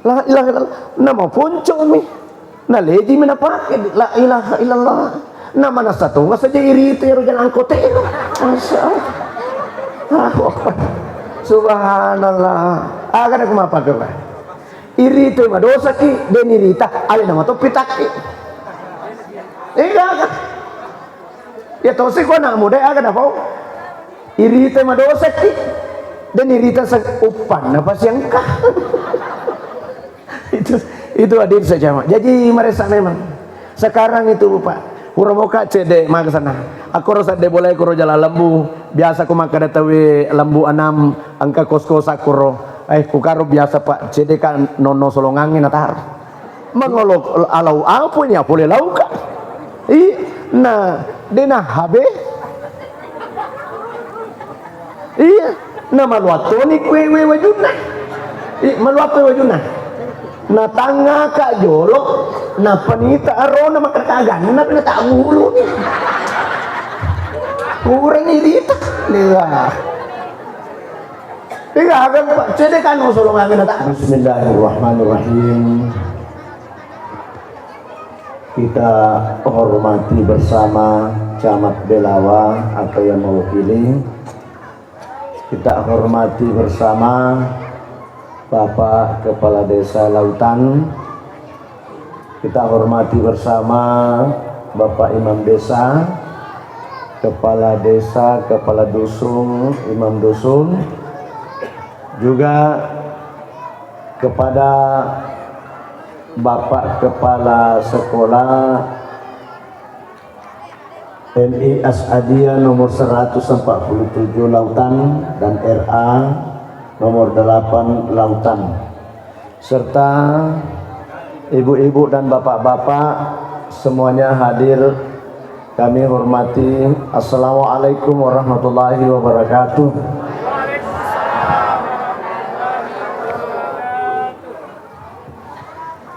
La ilaha illallah. Nama punco mi. Na leji mina pakai la ilaha illallah. Nama na satu nggak saja iri itu ya rujan angkote itu. Masya Allah. Subhanallah. Akan aku apa kau? Iri itu mah dosa ki, dan irita. Ale nama tu pitaki. Enggak. Ya tahu sih kau nak muda akan apa? Iri itu mah dosa ki, dan irita seupan apa sih engkau? Itu hadir saja mak. Jadi mereka memang sekarang itu Pak. Huramoka cede mak sana. Aku rasa de boleh kuro jalan lembu. Biasa aku makan datawi lembu anam angka kos-kos akuro. Kukaro biasa Pak. Cede kan nono solongangin atar. Mengolok alau apa ini boleh lauka. Nah, dena habe. Iya, na maluatoni kue wajuna. Maluape wajuna. Na tanga kak jolok, na panita arona makatagan, na pinata ulo ni. Kurang irita, lihat. Tiga akan Pak, cede kan usulong akan nata. Bismillahirrahmanirrahim. Kita hormati bersama Camat Belawa atau yang mewakili. Kita hormati bersama Bapak Kepala Desa Lautan. Kita hormati bersama Bapak Imam Desa, Kepala Desa, Kepala Dusun, Imam Dusun, juga kepada Bapak Kepala Sekolah MI As'adiyah nomor 147 Lautan dan RA nomor 8 Lautan, serta ibu-ibu dan bapak-bapak semuanya hadir kami hormati. Assalamualaikum warahmatullahi wabarakatuh.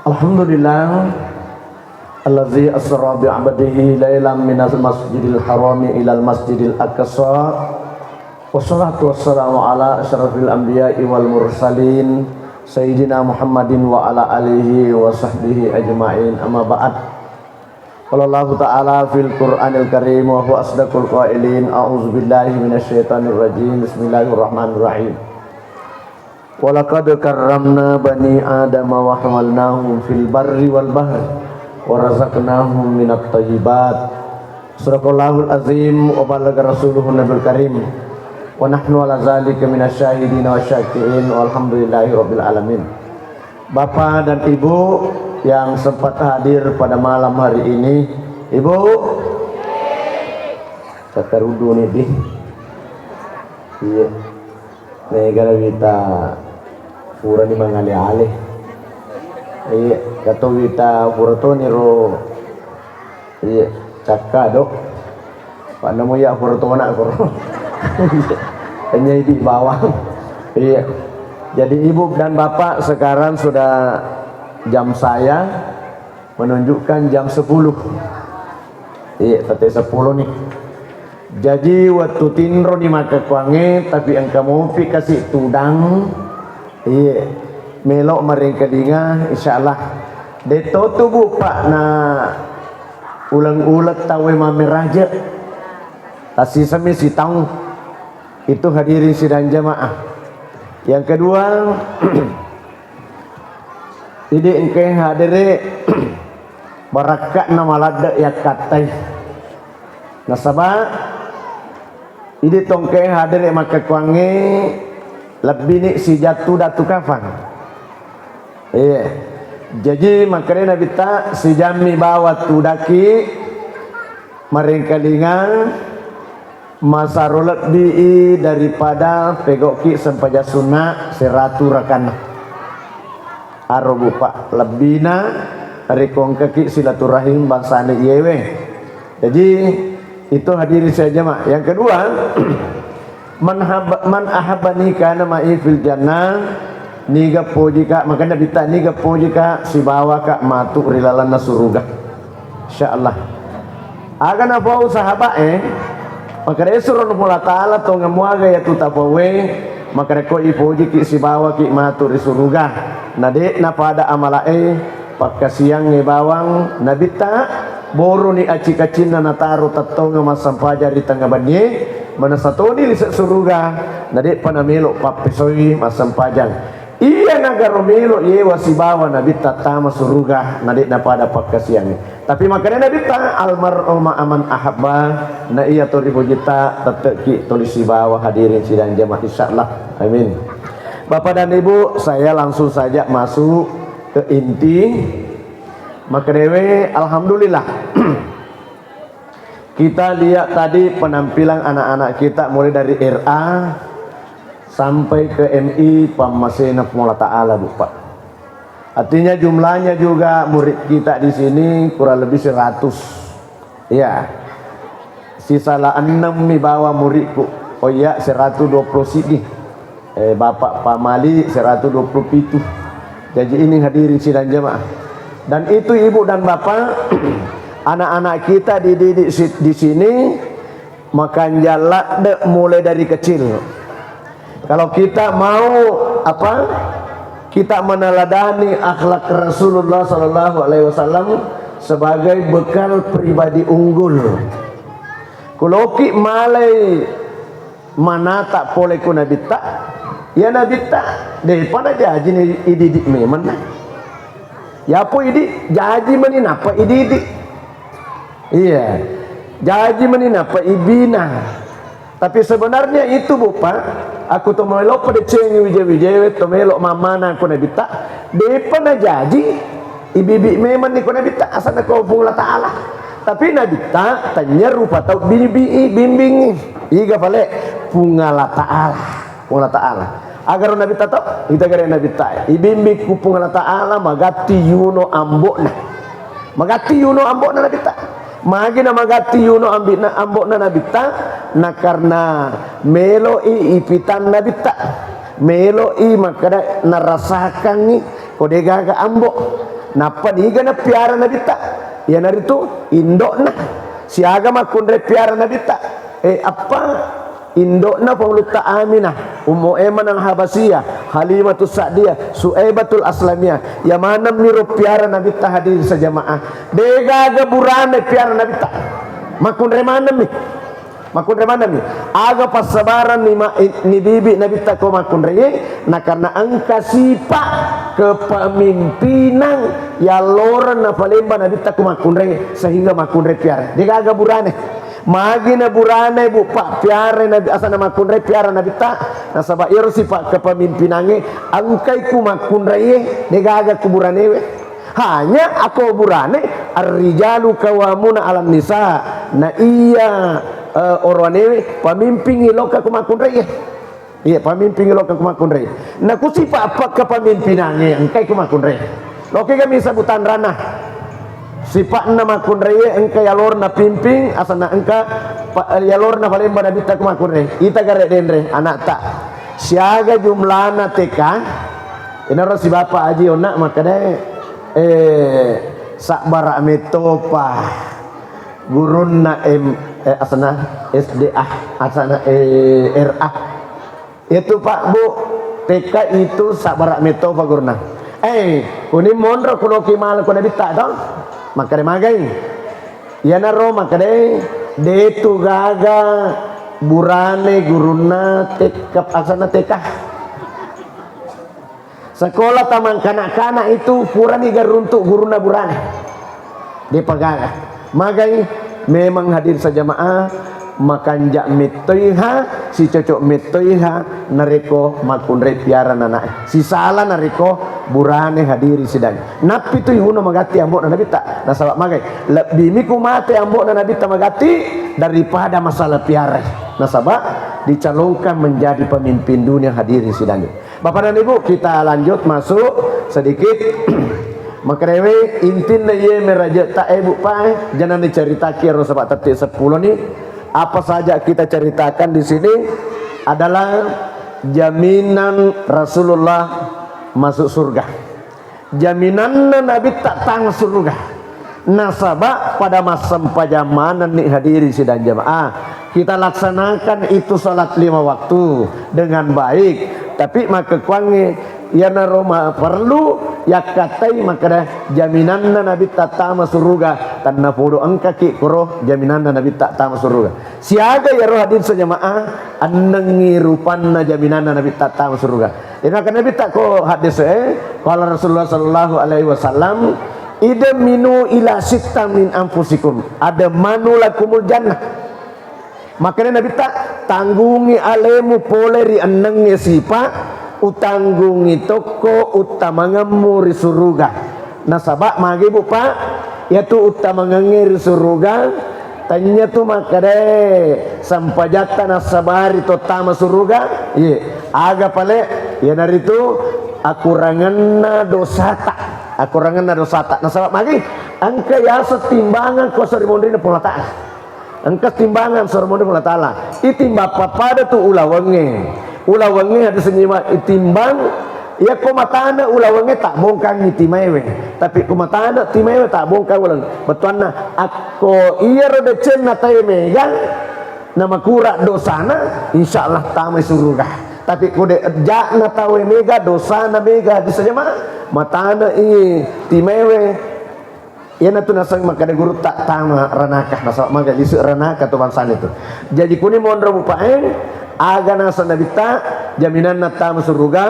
Alhamdulillah allazi asra bi 'abdihi lailan minal masjidil harami ilal masjidil aqsa. Wassalatu wassalamu ala asyrafil anbiya'i wal mursalin Sayyidina Muhammadin wa ala alihi wa sahbihi ajma'in, amma ba'd. Qala Allah ta'ala fil Qur'anil Karim wa huwa asdaqul qailin. A'udzu billahi minasyaitonir rajim. Bismillahirrahmanirrahim. Wa laqad karramna bani adama wa hamalnahum fil barri wal bahri wa razaqnahum minat thayyibat. Sadaqallahul azim wa balagha rasuluhun nabiyul karim. Wa nahnu ala zalika minasyahidin wa syakirin walhamdulillahi rabbil alamin. Bapak dan Ibu yang sempat hadir pada malam hari ini, Ibu takarudu nih di iya negara kita pura di mangali-alih iya kata kita pura to niro iya cakka dok pak namo ya pura to nak koro hanya di bawah. Iya. Jadi ibu dan bapak sekarang sudah jam saya menunjukkan jam 10. Iya, tadi 10 nih. Jadi waktu tinro di maka kuange tapi engkau mau kasih tudang. Iya. Melok maring kedinga insyaallah. Deto tubuh pak na ulang-ulat tawe mameraja. Tasi sami si tahu. Itu hadirin sidang jamaah. Yang kedua, ini engkau hadiri barakat nama lada ya katai. Nasabah, ini tongkeng hadiri maka kuangi lebih ni si jatuh datu kafan. Iya. Jadi makanya Nabi tak si jami bawa tudaki maring kalingan masarolat bi daripada pegoki sempaja sunnah seratu rakan arobu pak lebina rekong kaki silaturahim bangsa ane yewe. Jadi itu hadirin saja mak. Yang kedua, man ahabani kana ma'i fil jannah niga pojika makanya bita niga pojika si bawa kak matu rilalana suruga insyaallah. Agan apa sahabat maka resurun mula ta'ala to ngamuaga ya tutapawe maka reko ipoji ki si bawa ki matu ri suruga Nade na pada amalae pagkasiyang ni bawang nabita boro ni aci kacina nataru tatonga masampaja di tengah banye mana satoni lisak suruga nade panamelo papisoi masampajang iya naga romelo ye wasibawa nabita tama suruga nade na pada pagkasiyang tapi makanya nabita almarhum aman ahabba na iya to ribujita teteki tulis bawah hadirin sidang jamaah insyaallah amin. Bapak dan Ibu, saya langsung saja masuk ke inti. Maka dewe alhamdulillah kita lihat tadi penampilan anak-anak kita mulai dari RA sampai ke MI Pamasena Mola Ta'ala Bu Pak. Artinya jumlahnya juga murid kita di sini kurang lebih 100. Ya. Sisa 6 nih bawa muridku. Oh iya 120 sini. Bapak Pak Mali 127. Jadi ini hadirin sidang jemaah. Dan itu ibu dan bapak anak-anak kita dididik di sini makan jalan mulai dari kecil. Kalau kita mau apa? Kita meneladani akhlak Rasulullah sallallahu alaihi wasallam sebagai bekal pribadi unggul. Kuloki malai manata pole ku nabita, ya nabita daripada jaji ni ididik memang. Ya po idi jaji mani napa ididik. Iya. Jaji mani napa ibina. Tapi sebenarnya itu Bu Pak, aku tu melok pada cengi wijay-wijay tu melok mamana aku nabita. Depan jaji ibibi memang ni aku nabita asal aku Allah Taala. Tapi nabita tanya rupa tau bibi bimbing iga pale pungala Taala. Pungala Taala. Agar nabita tau kita gara nabita. Ibimbing ku pungala Taala magati yuno ambokna. Magati yuno ambokna nabita. Magi na magati yuno ambina ambok na nabita na karena melo ipitan nabita melo makada narasakan ni kodega ga ambok napa diga na piara nabita ya naritu indok na siaga makundre piara nabita apa indok na pangluta aminah ummu eman al habasiyah halimatus sa'diyah suaibatul aslamiyah ya mana miro piara nabita hadir sejamaah dega gaburane piara nabita makundre mana mi aga pasabaran ni bibi nabita ko makundre na karena angka sipa kepemimpinan ya loran na palemba nabita ko makundre sehingga makundre piara dega gaburane magi na burane Bu Pak piare nabi asa nama kunre piara nabita nasaba iro sifat kepemimpinannya angkai ku makunre negaga kuburane we hanya aku burane ar-rijalu qawwamuna 'alan nisa na iya orane pemimpin iloka ku makunre iya pemimpin iloka ku makunre na ku sifat apa kepemimpinannya angkai ku makunre loke kami sebutan ranah sifat nama kunreye engka yalor na pimping asana engka yalor na palemba nabita kuma kunre ita gare denre anak tak siaga jumlahna TK inaro si bapak aji onak makade sakbara metopa gurunna asana SDA asana RA itu Pak Bu TK itu sakbara metopa guruna kuni monro kuno kimal kuno nabita dong makade magai ya naro makade detu gaga burane guruna tekap asana teka sekolah taman kanak-kanak itu purani garuntuk guruna burane de pagaga magai memang hadir sajamaah makan jak metoiha si cocok metoiha nareko makunre piara nana si salah nareko burane hadiri sidang napi tu yuno magati ambok na nabita nasabak magai lebih miku mate ambok na nabita magati daripada masalah piara nasabak dicalonkan menjadi pemimpin dunia hadiri sidang. Bapak dan Ibu kita lanjut masuk sedikit makarewe intin ye meraja tak ibu pak jangan diceritaki harus sebab tetik 10 nih. Apa saja kita ceritakan di sini adalah jaminan Rasulullah masuk surga. Jaminan Nabi tak tang surga. Nasabah pada masa pajamanan nih hadiri sidang jamaah. Kita laksanakan itu salat 5 waktu dengan baik. Tapi maka kuangi ya na Roma perlu ya katai makada jaminan na nabi tata masuruga tanna podo angka ki koro jaminan na nabi tata masuruga siaga ya roh hadin sejamaah annengi rupanna jaminan na nabi tata masuruga ina kan nabi tak ko hadis qala Rasulullah sallallahu alaihi wasallam ida minu ila sitta min anfusikum ada manulakumul jannah makanya nabi tak tanggungi alemu poleri annengi sipa utanggungi toko utamangamuri suruga nasabak magi bu pak yaitu utamangangiri suruga tanya tu makade sampajata nasabari totama suruga ye aga pale ya dari itu akurangan dosata nasabak magi angka ya setimbangan kuasa dimondri na pula ta'ala angka timbangan sormoni pula ta'ala itimba papada tu ulawange ada senyima itimbang ya kumatana ulawange tak bongkang itimewe tapi kumatana timewe tak bongkang ulang betuanna ako iya rode cenna tayo megang nama kura dosana insyaallah tamai surga tapi kode jakna tawe mega dosana mega di saja matana i timewe ya natu nasang makade guru tak tama ranakah nasab maga isu ranakah tu bangsa itu jadi kuni mondro bupaen aga nasa nabita jaminan nata surga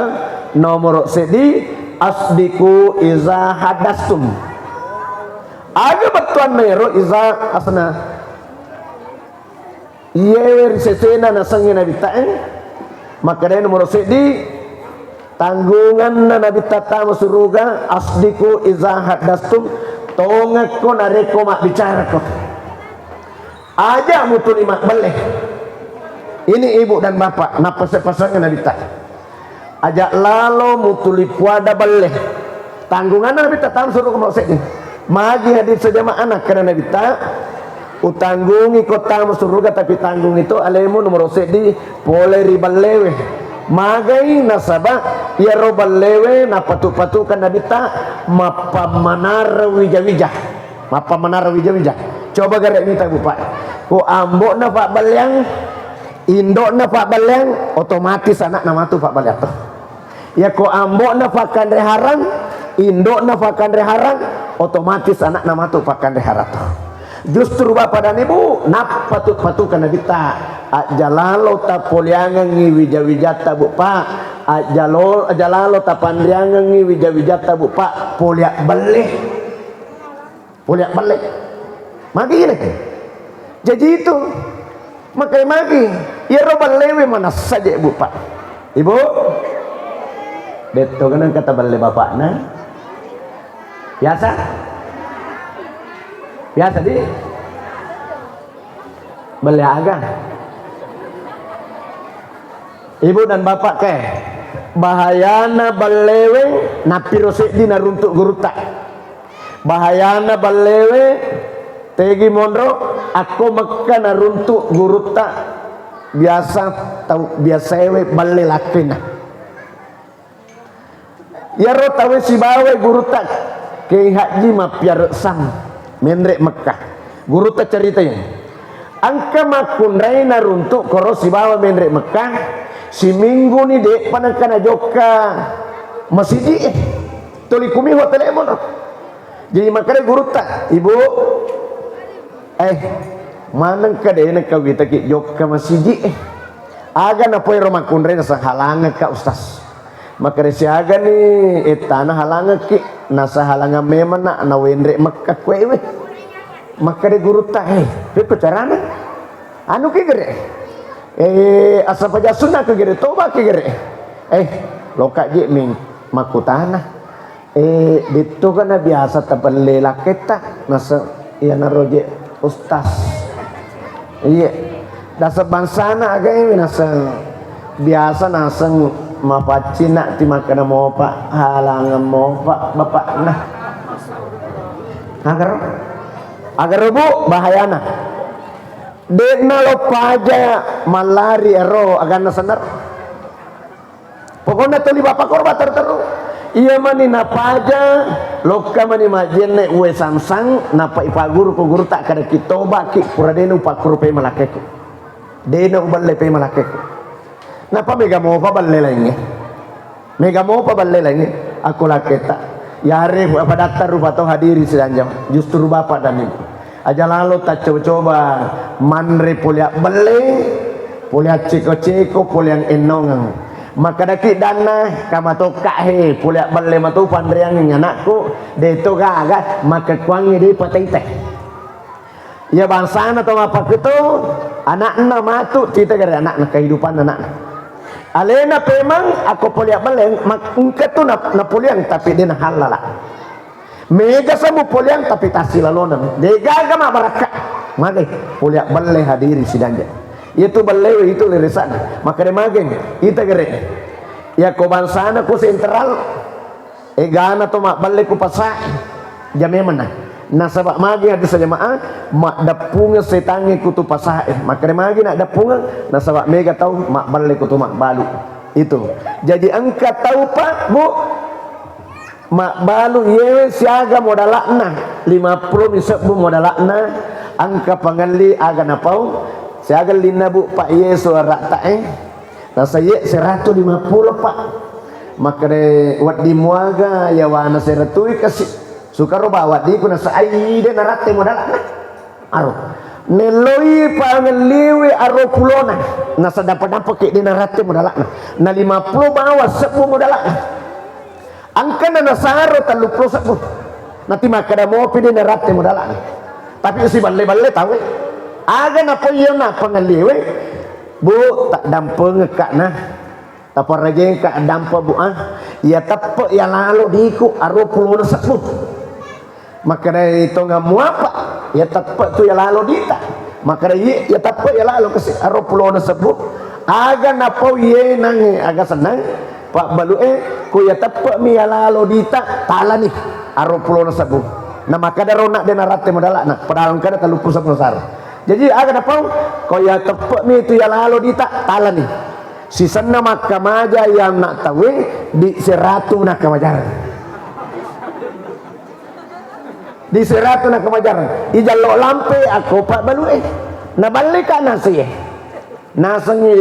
nomor sedi asdiku iza hadastum aga batuan mero iza asna yewer sesena nasang nabita maka dia nomor sedi tanggungan nabita tamu surga asdiku iza hadastum tongak ko nareko mak bicara ko aja mutul imak boleh ini ibu dan bapak napa sepasangnya nabi tak ajak lalo mutuli puada boleh tanggungan nabi tak tahu suruh kemau sini magi hadir sejama anak karena nabi tak utanggungi kota surga tapi tanggung itu alemu nomor sedi boleh ribalewe magai nasabah ya robalewe na patu-patu kan nabi tak mapa menara wija-wija coba garek minta bupak ku ambok na pak balyang indok na pak balyang otomatis anak nama tu pak balyang tu ya ku ambok na pak kandre harang indok na pak kandre harang otomatis anak nama tu pak kandre harang tu justru bapak dan ibu nap patu-patu kan nabi tak ajalalo ta poliangan ngi wija-wijata bu pak ajalalo ta pandriangan ngi wija-wijata bu pak poliak balik magi ini jadi itu makai magi ya roba lewe mana saja ibu pak ibu betul kan kata balik bapak nah biasa di beli agak ibu dan bapak ke bahayana balewe napirose di naruntuk guruta bahayana balewe tegi mondro aku makan naruntuk guruta biasa ewe bale lakina ya ro tawe si bawe guruta ke haji mapiar sang menrek Mekah guru tak ceritanya angka makun raina runtuk koro si bawa menrek Mekah si minggu ni dek panakana joka masjid tuli kumi hotel emon jadi makanya guru tak ibu manang ka dek nak kita ki joka masjid aga na poy romakun raina sang halanga ka ustaz makanya si aga ni tanah halanga ki nasa halanga memang na wenrek Mekah kwewe maka de guru tak itu carana anu ke gere asa paja sunnah ke gere toba ke gere loka je ming makutana itu kan biasa tabale laketa nasa ya naroje ustaz iya dasa bangsana aga nasa biasa nasa mapacina ti makana mo pak halangan mo pak bapak nah agar bu bahayana dekna lo paja malari ero agana sanar pokoknya tuli bapak korba terteru iya mani napaja loka mani majene uwe samsang napa ipaguru ko guru tak kada kitoba ki puradenu pakuru pe malakeku dena uballe pe malakeku napa mega mo pa balle lainnya Mega mau apa balai lagi? Aku lah kita. Ya hari apa daftar rupa atau hadiri sedanjam. Justru bapak dan ibu. Aja lalu tak coba-coba manre pulia balai, pulia ceko-ceko, pulia enongang. Maka daki dana kama to kahe pulia balai matu pandriang anakku de to gaga maka kuangi di patite. Ya bangsa na to apa gitu anak na matu kita gara anak na kehidupan anak. Alena pemang aku pulia baleng mak engke tu na puliang tapi dia halala. Mega samu puliang tapi tasilalonan. Dega gama baraka. Magai pulia baleng hadiri sidanja. Itu baleng itu lirisan. Maka dia mageng ita gere. Ya ko bansana ko sentral. Egana to mak baleng ko pasa. Jame mana. Nasabak magi hadis jamaah mak dapunga setangi kutu pasae maka magi nak dapunga nasabak mega tahu mak balik kutu mak balu itu jadi angkat tahu pak bu mak balu yewe siaga modalakna 50 misal bu modalakna angka pangali aga napau siaga lina bu pak ye suara tae nasa ye 150 pak maka de wat di muaga ya wana seratui kasih sukaro bawa di kuna sa ai de narate modal aro neloi pangeliwi aro pulona nasa dapat ke di narate modal na 50 bawa 10 modal angka na nasaro 30 nanti makada mo pide narate modal tapi si balle tahu aga na po yun na pangeliwi bu tak dampeng ka na tapar rajeng ka dampa bu ya tapo ya lalu diku aro pulona 10 maka dari itu nggak mau apa ya tepat tu ya lalu dita maka dari ya tepat ya lalu ke aropulo nasabut aga napau ye nange aga senang pak balu ku ya tepat mi ya lalu dita tala nih aropulo nasabut nah maka dari ronak dan narate modalak nah padahal kada terlupa sapusar jadi aga napau ko ya tepat mi itu ya lalu dita tala nih sisana maka maja yang nak tahu di 100 nak kemajaran di 100 na kemajaran ijalo lampe aku pak balu na balik ka nasi nasangi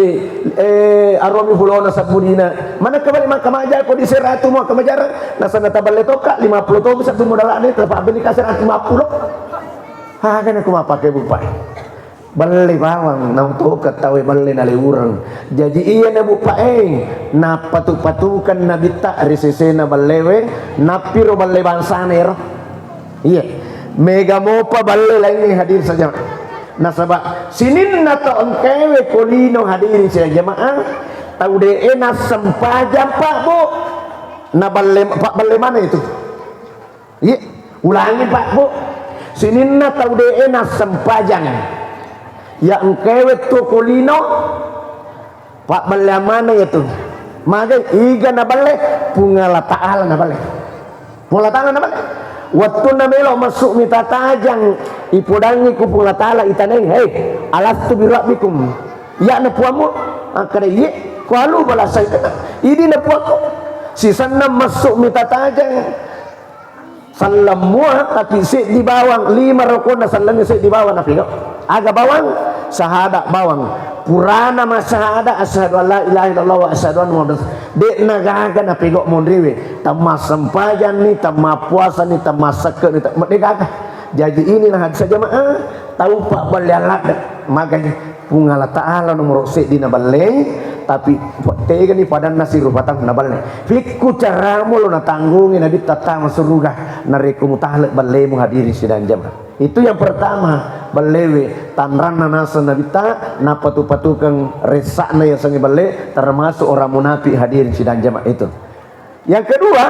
aromi hulona sabudina mana kabali mak kamajar ko di 100 mo kemajaran nasa na tabale to ka 50 to bisa tu modal ani tepa beli ka 150 ha kana ko mapake bupa balik bawang nang to katawe balik na liurang jadi iya na bupa na patu-patukan na bita risese na balewe na piro bale bansane iya, mega mopa balle lain hadir saja. Nasabak sinin nato engkewe kolino hadir saja jemaah. Tahu de enak sempajam pak bu. Na balle pak balle mana itu? Iya, ulangi pak bu. Sinin na tahu de enak sempajang. Ya engkewe tu kolino pak balle mana itu? Maka iga na balle pungala taala na balle. Pungala taala na balle. Waktu namelo masuk mita tajang ipudangi kupung latala itaneng hey alastu birabbikum ya napuamu akare ye kalu balasai ini napuaku sisanna masuk mita tajang salamua tapi si di bawang 5 rokona salangnya si di bawang napigo aga bawang sahada bawang purana masahada asyhadu alla ilaha illallah wa asyhadu anna muhammadar de nagaga napigo mondriwe tamas sempajan ni tamas puasa ni tamas seke ni nagaga jadi inilah hadis jamaah tahu pak balyalat makanya pungala taala nomor se dina balle tapi tega ni padan nasi rupatang na balle fikku caramu lo na tanggungi na ditata masuruga na reku mutahle balle mu hadiri sidang jamaah itu yang pertama balewe tanrana nasa nabita na patu-patukan resakna yang sangi bale termasuk orang munafik hadirin sidang jamaah itu yang kedua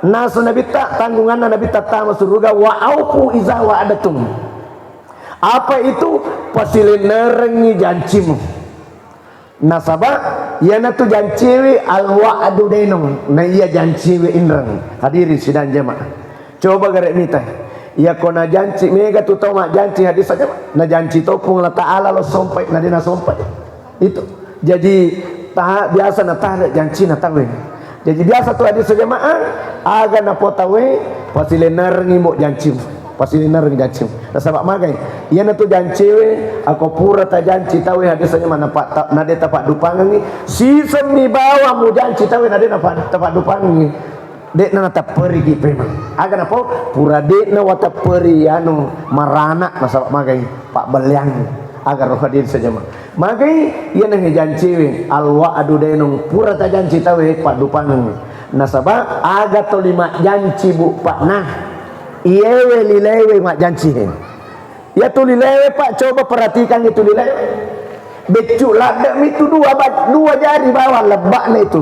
nasa nabita tanggungan nabita tama suruga wa aufu iza wa adatum apa itu pasilin nerengi janjimu nasabah yana tu janjiwi al wa'adu denong na iya janjiwi inrang hadirin sidang jamaah coba garek mita ya kona janji mega tu tau mak janji hadis saja na janji topung la ta'ala lo sompai na dina sompai itu jadi biasa na tahu janji na tahu jadi biasa tu hadis saja mak aga na potawe pasilenar ngimo janji pasti ner janci na sabab magai iya na tu janci we aku pura ta janci tahu hadisnya mana pak nade tapak dupangi si semi bawa mu janci tahu nade tapak dupangi dek na ta pergi memang aga na po pura dek na wata peri anu marana na sabab magai pak beliang agar roh hadir saja mah magai iya na janci we alwa adu denung pura ta janci tahu pak dupangi nasabah aga to 5 janci bu pak nah iyewe lilewe mak janci ya tu lilewe pak coba perhatikan itu lilewe becuk ladam itu dua jari bawah lebaknya itu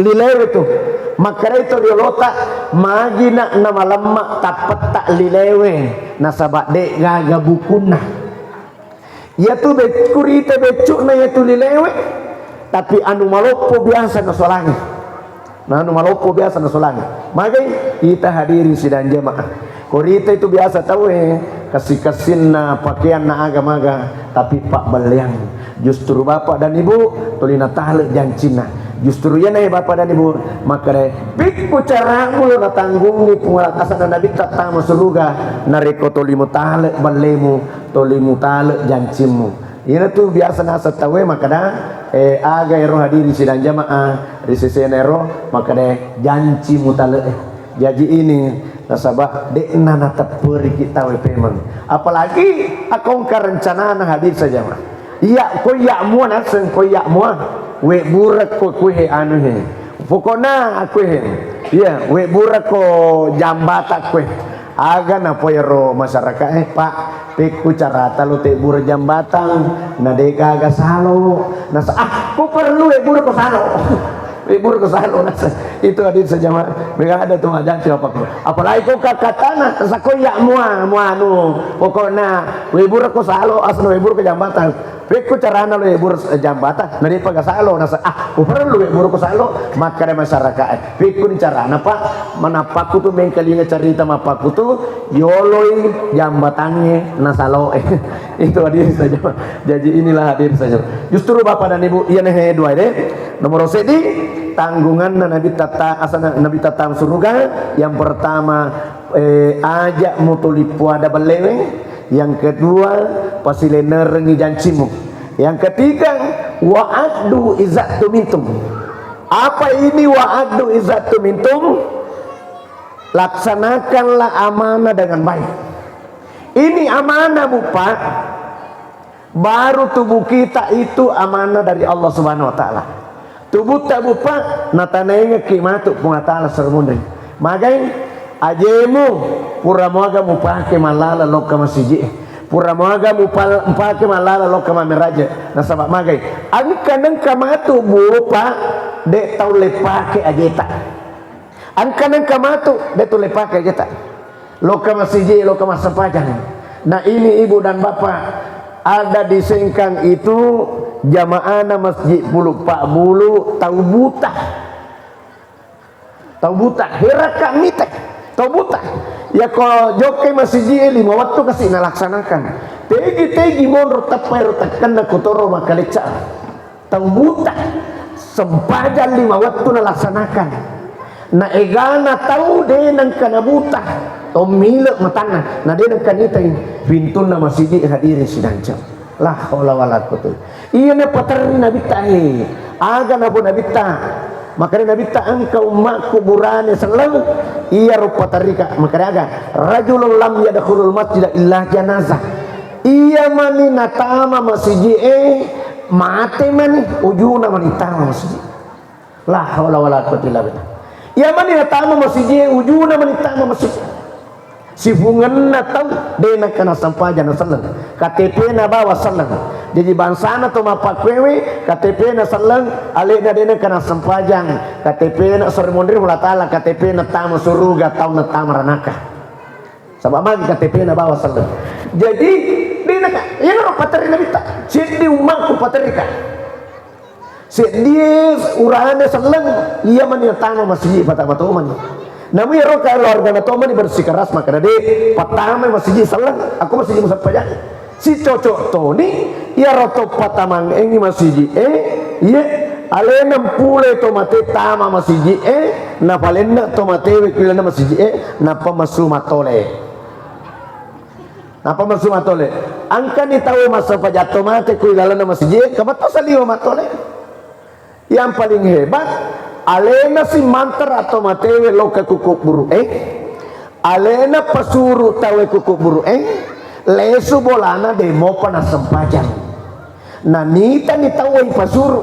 lilewe itu maka itu dia lotak magi nak nama lemak tak petak lilewe nasabah dek gaga bukuna ya tu kurita becuk na ya tu lilewe tapi anu malopo biasa na solangi nah anu malopo biasa na solangi magai kita hadiri sidang jemaah korita itu biasa tahu kasih na pakaian na agama tapi pak beliang justru bapak dan ibu tolina tahlek jancina justru ya nih bapak dan ibu maka deh pikku cara mulu na tanggungi pengalasan nabi tak surga nareko tolimu tahlek balemu tolimu tahlek jancimu ini tuh biasa nasa tahu maka dah aga ero hadiri sidang jamaah risese nero maka deh janci mutale jadi ini nasabah dek nana teperi kita memang apalagi akong karencana hadir saja mah iya ko ya mua nasen ko ya mua we burak ko he anu he pokona aku he iya we burak ko jambata ko aga na poyero masyarakat pak peku cara talu te bur jambatan na deka aga salo nasa aku perlu burak ko salo libur ke salo itu hadir saja mah mereka ada tuh aja siapa apalagi kau katana sako ya mua anu pokoknya libur ke salo asal libur ke jambatan beku carana libur jambatan nari paga salo nasa aku perlu libur ke salo maka ada masyarakat beku ni carana pak mana pakku tuh mengkalinya cerita ma pakku tuh yoloi jambatannya nasalo itu hadir saja jadi inilah hadir saja justru bapak dan ibu iya nih dua deh nomor sedi tanggungan Nabi tata asana Nabi tata surga yang pertama ajak mutulipu ada belewe yang kedua pasilener ngi jancimu yang ketiga wa'addu izzatu mintum apa ini wa'addu izzatu mintum laksanakanlah amanah dengan baik ini amanah Pak baru tubuh kita itu amanah dari Allah Subhanahu wa taala tubuh tabu pak natanenge kimatu pungatala sermundeng magai ajemu pura moga mupake malala loka masiji pura moga mupake malala loka mameraja nasabak magai angkaneng kamatu bupa de tau lepake ajeta angkaneng kamatu de tau lepake ajeta loka masiji loka masapajang nah ini ibu dan bapak ada di Sengkang itu jamaah masjid bulu pak bulu tahu buta herak kami teh tahu buta ya kalau jokai masjid 5 waktu kasih nalaksanakan tegi monro tapai rotakan na kotoro makaleca tahu buta sempajan 5 waktu nalaksanakan na egana tahu deh nang kana buta tomilek matana na deh nang kanita pintu na masjid hadirin sidang jam lah haula wala quwwata iya na patar nabi tahe aga na pun nabi ta makanya nabi ta angka umat kuburane sallam iya rupa tarika makanya aga rajulun lam yadkhulul masjid illa janazah iya mani natama masjid mate mani ujuna mani tama masjid lah haula wala quwwata illa billah iya mani natama masjid ujuna mani tama masjid si fungan na tahu dena kana sampajan na sallang KTP na bawa sallang jadi bangsa na to mapakwewe KTP na sallang ale na dena kana sampajan KTP na seremoni mulatala KTP na tama suruga tau na tama ranaka sabab magi KTP na bawa sallang jadi dena ka yang ro patari na bita sidi umak ku patari ka sidi urane sallang iya man ya tama masjid patah-patah man namun ya roh keluarga na tomani bersikeras maka dade patama masjid salah aku masjid musab pajak si cocok toni ya roto patamang engi masjid iya ale 60 tomate tama masjid na palenda tomate wikilana masjid na pamasu matole Napa maksud matole? Angka ni tahu masa pajato mate ku ilalana masjid, kabato saliwa matole. Yang paling hebat, alena si mantra atau matewe loka kuku buru alena pasuru tawe kuku buru lesu bolana demo panas sempajang. Nah nita ni tahu pasuru,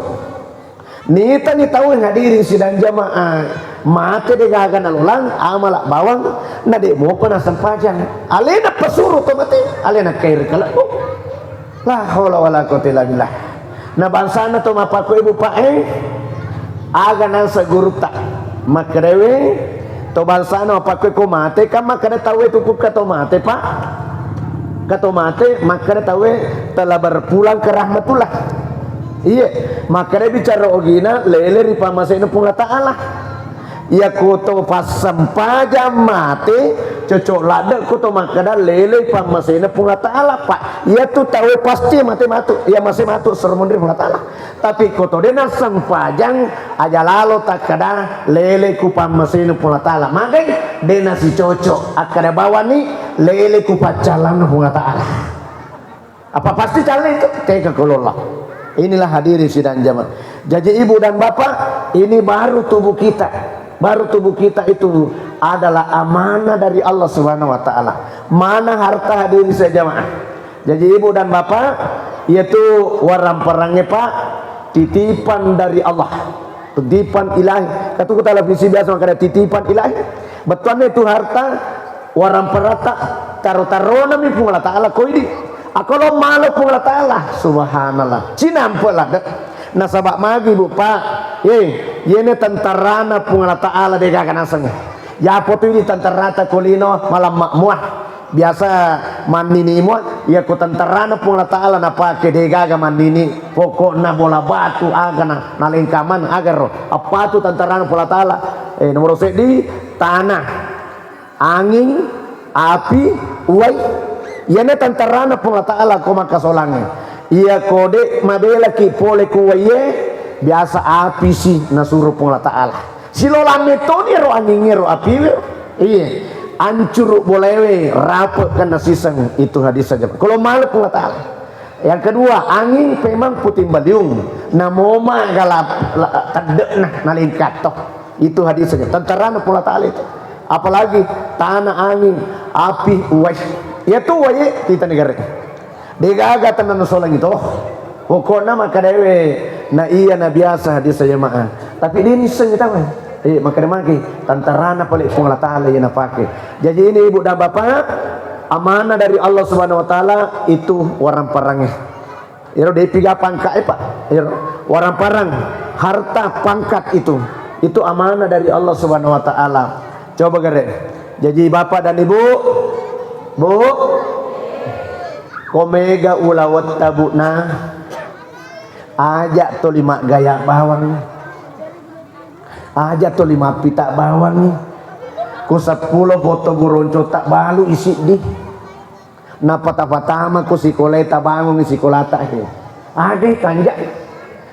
nita ni tahu hadirin sidang jamaah. Mate de gagan alulang amalak bawang na de mo pa na sampajang alena pasuro to mate alena kair kala la haula wala quwwata illa billah na bangsa na to mapako ibu pa aga nang sa guru ta makrewe to bangsa na mapako ko mate kam makare tawe tukuk ka to mate pa ka to mate makare tawe telah berpulang ke rahmatullah. Iya makare bicara ogina lele ri pamasena punga ta'ala. Ya kuto pas sempaja mati cocok lada kuto makada lele pamasena punga ta'ala pak. Ya tu tahu pasti mati matu. Ya masih matu sermundri punga ta'ala. Tapi kuto dena sempajang aja lalu tak kada lele ku pamasena punga ta'ala. Makai dena si cocok akada bawa ni lele ku pacalan punga ta'ala. Apa pasti calon itu tega kelola. Inilah hadirin sidang jamaah. Jadi ibu dan bapak ini baru tubuh kita. Baru tubuh kita itu adalah amanah dari Allah Subhanahu wa taala. Mana harta hadirin sejamaah. Jadi ibu dan bapak yaitu warang perangnya Pak titipan dari Allah. Titipan ilahi. Kata televisi biasa makanya titipan ilahi. Betul itu harta warang perata taruh-taruh nami pun Allah taala kau ini. Aku lo malu pun Allah taala. Subhanallah. Cina ampun lah. Nasabak magi bu Pak ini tentarana pun Allah ta'ala dega kanasang ya potu ini tentarata kulino malam makmuah biasa mandini muah ya ku tentarana pun Allah ta'ala na pake dega mandini pokokna bola batu agana na lingkaman agar apa tu tentarana pun Allah ta'ala nomor sedi tanah angin api uai ini tentarana pun Allah ta'ala koma kasolangnya. Ia kode mabela ki pole kuwaye biasa api sih nasuruh Allah taala. Silola metode ro angin ro api iya ancur bolewe rapet kan nasisang itu hadis saja. Kalau malu Allah taala. Yang kedua angin memang puting baliung namoma galap tadek nah nalingkat toh itu hadis saja. Tentara Allah taala itu. Apalagi tanah angin api uwais itu waye kita negara. Degaga tenan solang itu pokoknya maka dewe na iya na biasa hadis saya maa tapi ini seng kita maka demaki tantarana paling pun Allah taala yang pakai. Jadi ini ibu dan bapak amanah dari Allah Subhanahu wa taala itu warang parangnya iro de tiga pangkat Pak warang parang harta pangkat itu amanah dari Allah Subhanahu wa taala. Coba gere jadi bapak dan ibu bu komega ulawat tabuna ajak to 5 gaya bawang ajak to 5 pita bawang nih ku 10 foto guronco tak balu isi di napa tapatama ku sikoleta bangun sikolata ade kanjak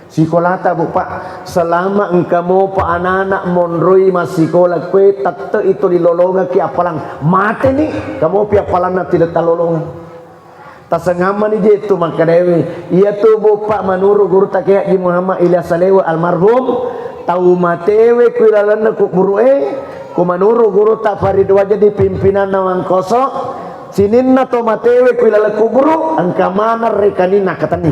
sikolata bu Pak selama engkau pa anak-anak monroi masikola kue tatte itu dilolonga ki apalang mate nih kamu pi apalang tidak talolong tasangama ni jetu maka dewi ia tu bapak manuru guru takia di Muhammad Ilyas Salewa almarhum tahu matewe ku ilalana ku guru ku manuru guru tak farid wajah di pimpinan nawang kosok sininna to matewe ku ilalana ku guru angka mana rekanina katani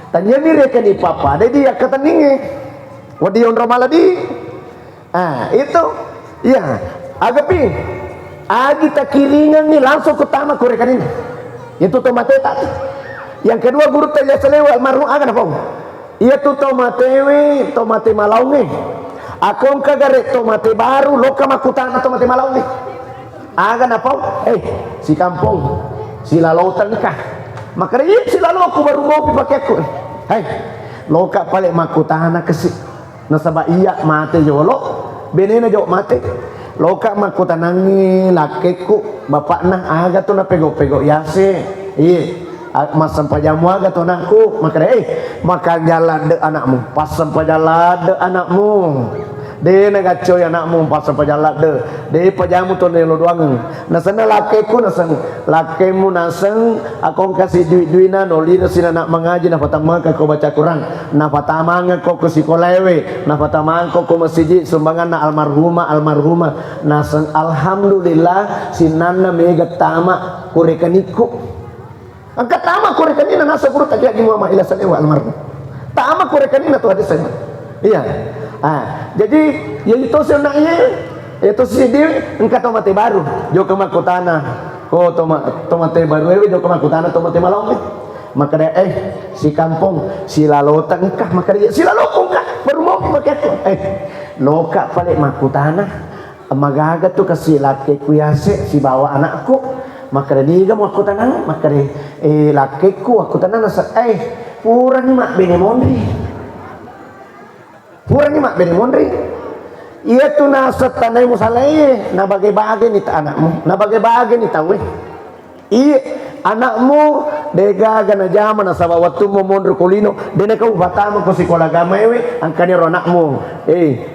tanya ni rekani papa dedi akataninge wadi on ramaladi itu ya agapi agi takiringan ni langsung ke tanah ku rekanina itu tomateta. Yang kedua guru tanya selewa almarhum agan apa? Ia tu tomatewe tomate malaunge. Akong kagare tomate baru loka makutana tomate malaunge. Agan apa? Si kampung si lalautan kah? Maka dia si lalau aku baru mau pakai aku. Loka pale makutana kesi. Nasaba iya mate jolo benena jok mate. Loka makutanangi lakeku bapak nah aga tu na pego-pego yase mas sampajamu aga tu anakku maka makan jalan de anakmu pas sampajalan de anakmu De na gacoy anakmu pas pajalak de pajamu to ne lo doang na sana lakeku na sang lakemu na sang akong kasih duit-duina no lira sina nak mengaji na patama ka ko baca Quran na patama ko ke sikolewe na patama ko masjid sumbangan na almarhumah na sang alhamdulillah sinanna mega tama kurekaniku angkat tama kurekanina nasa guru tajak di muamah ila salewa almarhum tama kurekanina tu hadis saya iya. Jadi ya itu sebenarnya itu si dia engkau tomate baru jauh ke makutana ko tomate baru jauh ke makutana tomate malong maka dia si kampung si lalota engkah maka dia si laloko engkah baru mau pakai loka balik makutana magaga tu kasih laki kuyase si bawa anakku maka dia mau makutana maka dia lakiku aku tanah nasa purang mak benemondri Purang ni mak beri mondri. Ia tu nasat tanai musalai na bagai-bagai ni anakmu, na bagai-bagai ni tahu. Iya anakmu dega gana jama na sawa waktu mo mondro kolino dene kau batama ko sekolah gamewe angkani ro anakmu.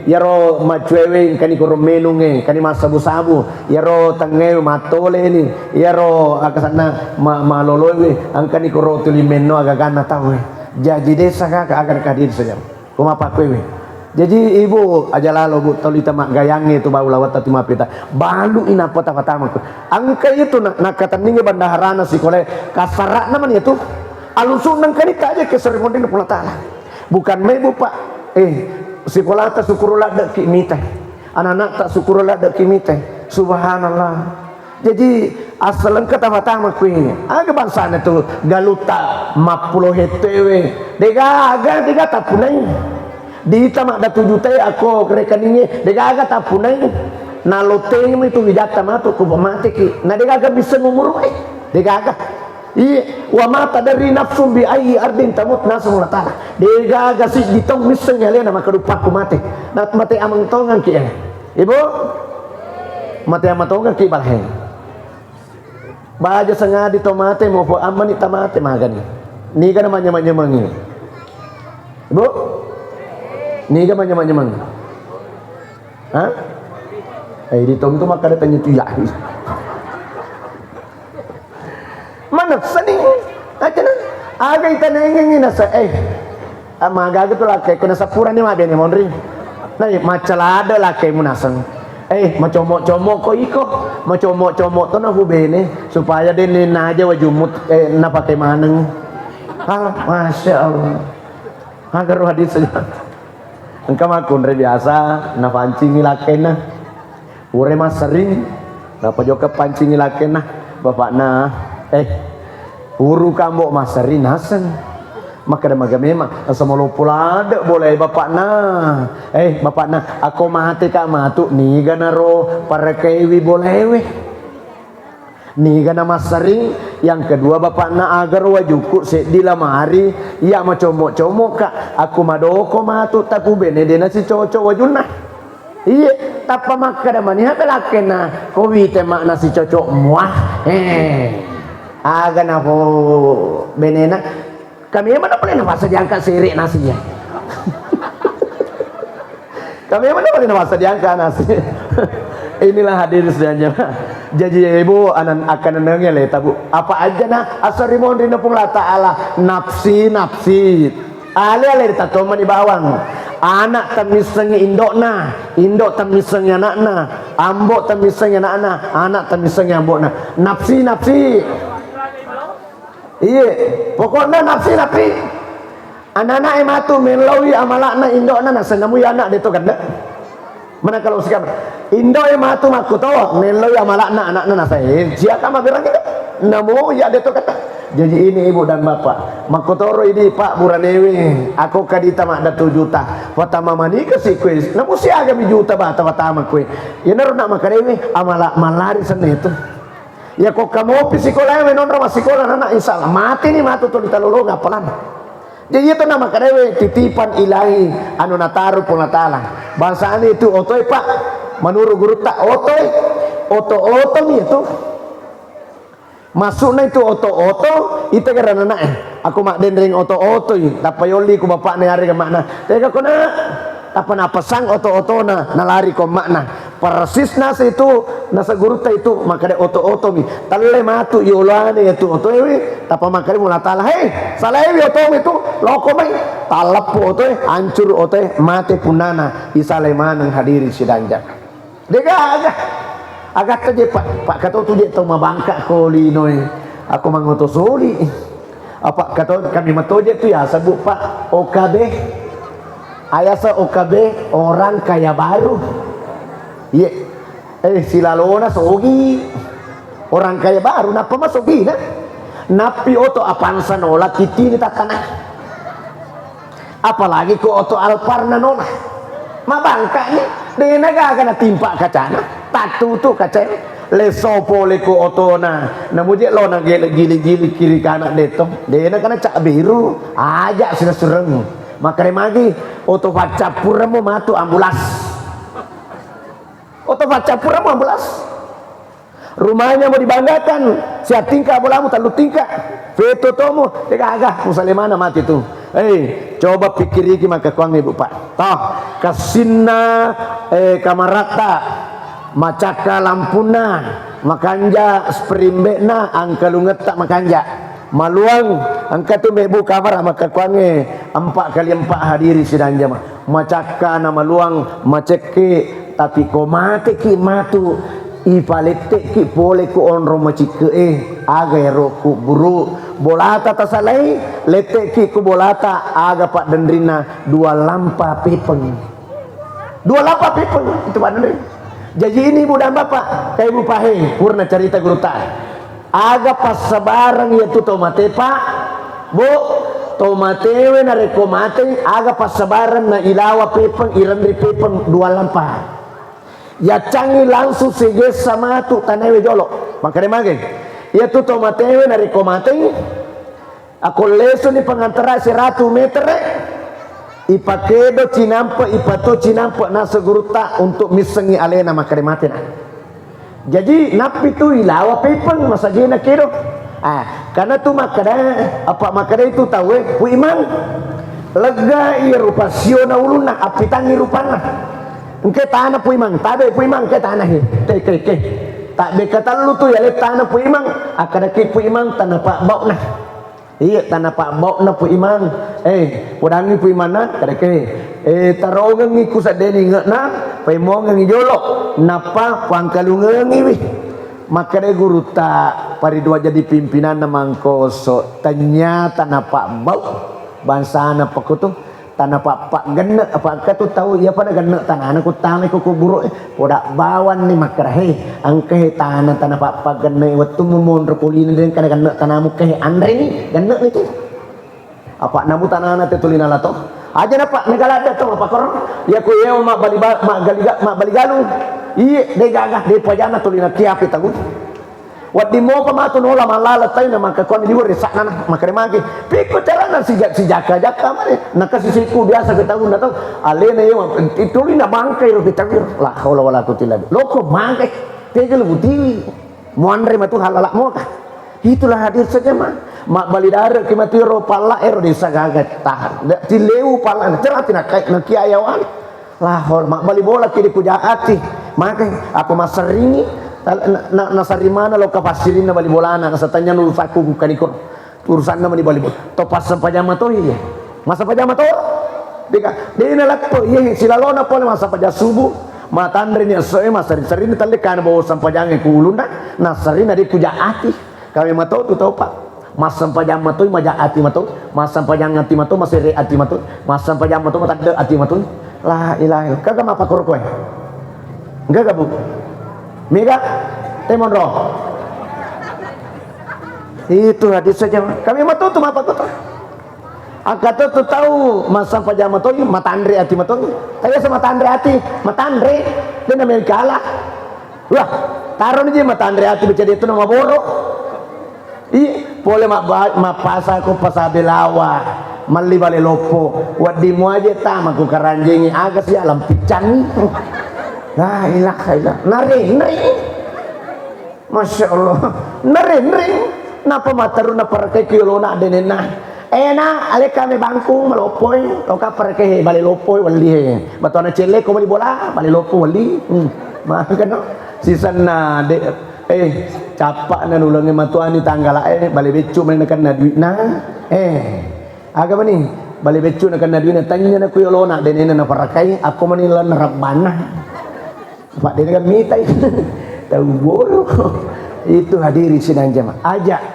Yaro macuewe kani ko menunge kani masabu-sabu yaro tangewe matole ni yaro akasana malolowe angkani ko ro tulimeno agagana tahu. Jadi desa ka agar kadir saja. Kuma pakwewe. Jadi ibu aja lalu bu tolita mak gayangi itu bau lawat tati mapita balu ina pota patama ku angka itu nak kata ninge bandaharana si kole kasarak naman itu alusun nang kanita aja ke seremoni pula taala bukan mebu pak sekolah tak syukurullah dak kimite anak-anak tak syukurullah dak kimite subhanallah jadi asalan kata patama ku ini aga bangsana tu galuta 50 hetewe dega tak punai di tamak da 7 teh aku rekeningnya dega aga tapunai na loteng itu wijata matu ku mati ki na dega aga bisa ngumur dega aga iya wa mata dari nafsu bi ayyi ardin tamut nasul ta'ala dega aga si ditong bisa nyale na makadupak ku mati na mati amang tongan ki ibu mati amang tongan ki balhe baja sengadi tomate mau po amani tamate magani ni kan namanya manyi ibu ni ga manyamang ha di tom tu maka datanya tu ya mana sani aja na aga itanengeng ina sa magaga tu laki kuna sapura ni mabe ni monri na macalada laki munasang macomok-comok ko iko macomok-comok to na hubene supaya din aja wajumut na pakai maneng masya Allah agar hadis saja engkau makun biasa na pancing lakena ure mas sering na pajoka pancing lakena bapak na puru kambok mas sering nasan maka ada magamema asamolo pulada boleh bapak na bapak na aku mati ka matu ni ganaro para kewi boleh ni gana mas sering yang kedua bapak na agar wajuku di lamari ya macomok-comok kak aku madoko matu taku bene dena si cocok wajuna iya tapa maka damani hape lakena kowite makna si cocok muah aga na po benena kami mana boleh nafasa diangkat sirik nasi ya kami mana boleh nafasa diangkat nasi inilah hadir sebenarnya jadi ibu akan nenengnya leta bu apa aja nah asarimon dina pung la ta'ala nafsi ale tato di bawang anak tamisengi indokna indok tamisengi anakna ambok tamisengi anakna anak tamisengi ambokna nafsi iya pokoknya nafsi anak-anak ematu melawi amalakna indokna nasengamu ya anak itu kan mana kalau sekarang Indo yang matu maku tahu nelo yang malakna anaknya nasai siapa mah bilang gitu namu ya dia tu kata jadi ini ibu dan bapak makotoro ini pak buranewi aku kadita mak da 7 juta watama mani kasih kuis namu si aga mi juta bata watama kuis ya naru nak makarewi amalak malari sana itu ya kok kamu psikolah non ramah sekolah anak insyaallah mati nih matu tu ditalolo ngapalan jadi itu nama karewe titipan ilahi anu nataru pun natala bahasa itu otoy pak menurut guru tak oto itu masuknya itu oto itu karena anak aku mak dendring oto tapayoli ku bapak ne hari ke makna tega kona Apa na pasang oto-oto na nalari ko makna persis na sa itu nasa guruta itu makade oto-oto mi talle matu iulane itu oto ewi tapa makade mula tala hei salahi oto itu loko mai talap po oto hancur oto mate punana isale manang hadiri sidanja dega agak aja pak kato tu je tau mabangka ko linoy aku mangotosoli apa kato kami matoje tu ya sabuk pak OKB ayasa OKB orang kaya baru iya silalona sogi orang kaya baru napa masogi na napi oto apansa nola kiti ni takana apalagi ko oto alparna nola mabangka ni dena ga kana timpa kacana tatu tu kacana leso pole ko oto na namuje lo na gili-gili kiri kanan deto dena kana cak biru aja sina sureng makare magi oto facapura mo matu ambulas oto facapura mo ambulas rumahnya mau dibanggakan siap tingkah bolamu talu tingkah veto tomu tega agak musalimana mati tu coba pikir iki maka kuang ibu pak toh kasinna kamarata macaka lampuna makanja sprimbena angkalunget tak makanja maluang angka tu mebu kamar maka kuange 4 kali 4 hadiri sidang jama macaka na maluang maceke tapi ko mate ki matu ipalete ki pole ku onro macike aga roku buru bolata tasalai lete ki ku bolata aga pak dendrina 2 lampa pepeng 2 lampa pepeng itu pak dendrin jadi ini ibu dan bapak kayak ibu pahe purna cerita guru ta aga pas sabarang ya tu tomate pak bu tomatewe na rekomate aga pas sabarang na ilawa pepeng irandri pepeng 2 lampa ya canggih langsung seges sama tu tanewe jolo makanya mage ya tu tomatewe na rekomate aku leso ni pengantara 100 meter ipakedo cinampa ipato cinampa nasa guruta untuk misengi alena makanya mati na jadi napi tu ilawa pepeng masajina kedo karena tu makada apa makada itu tahu pu iman lega i rupasiona uluna apitangi rupana engke tanah pu imang tabe pu imang ke tanah ke tak be kata lu tu ya le tanah pu imang akada ke pu imang tanah pak bau nah iya tanah pak bau na pu imang pudangi pu imana kada ke tarongan ngiku sadeni ngena pai mo ngi jolo napa pangkalungan ngi maka de guru ta pari 2 jadi pimpinan na mangkoso ternyata na pak bau bansana pakutu tanah pak genne apa katu tahu ya pada genne tanah ku tanah ku kuburu poda bawan ni makra angke tanah pak genne wetu mun rekulin den kana genne tanahmu ke andre ni genne itu apa namu tanah teh tulina lato aja napa negala ada tu apa kor ya ku ye mak baligalu iya de gagah de pajana tulina kiapi tagu wadi mo pamatu nola malala tay na maka kon di wori sakna maka magi piko calana si jaka mane nakasisiku biasa kita guna tahu alena yo itulina bangkai ro bitagir la haula wala quwwata illa billah loko bangkai tegel buti mo andre matu halala mo ka itulah hadir saja mak balidara kimati ro pala ero desa gagat tahan tileu pala teratina kai na kiayawan la hol mak bali bola kiri kujaati maka aku maseringi nasari mana lo kapasirin na bali bolana nasatanya nurusaku kaniko urusan na mani bali bol to pas sampajama to iya masa pajama to dina lakto iya silalona pole masa paja subuh matandre ni soe masari ni talle kana bawa sampajange kulunda nasari na di kujaati kami mato tu tau pak mas sampajama to majaati mato mas sampajang ati mato masere ati mato mas sampajama to matade ati mato la ilaha kagak apa korkoe enggak bu Mega Temonro itu hadis saja kami matu tu apa kota angkat tu tahu masa pajama tu matandre ati matu saya sama matandre ati matandre dia namanya kalah wah taruh ni matandre ati baca dia tu nama boro boleh mak pasa ko pasabelawa mali bale lopo wadi mu aja tama ko karanjengi agas ya alam pican la ilaha illallah naring masya Allah naring napa mataru na para kay kilona denena na ale kami bangku malopoy to ka perke bali lopoy wali batona cele ko bali bola bali lopo wali maka no sisan na de capak na nulungi matuani tanggal bali becu man na duit na aga ba ni bali becu na duit na tanya na kuyo lona denena na parakai ako manila na rabana pak dia kan mitai tahu bolo itu hadiri sidang jamaah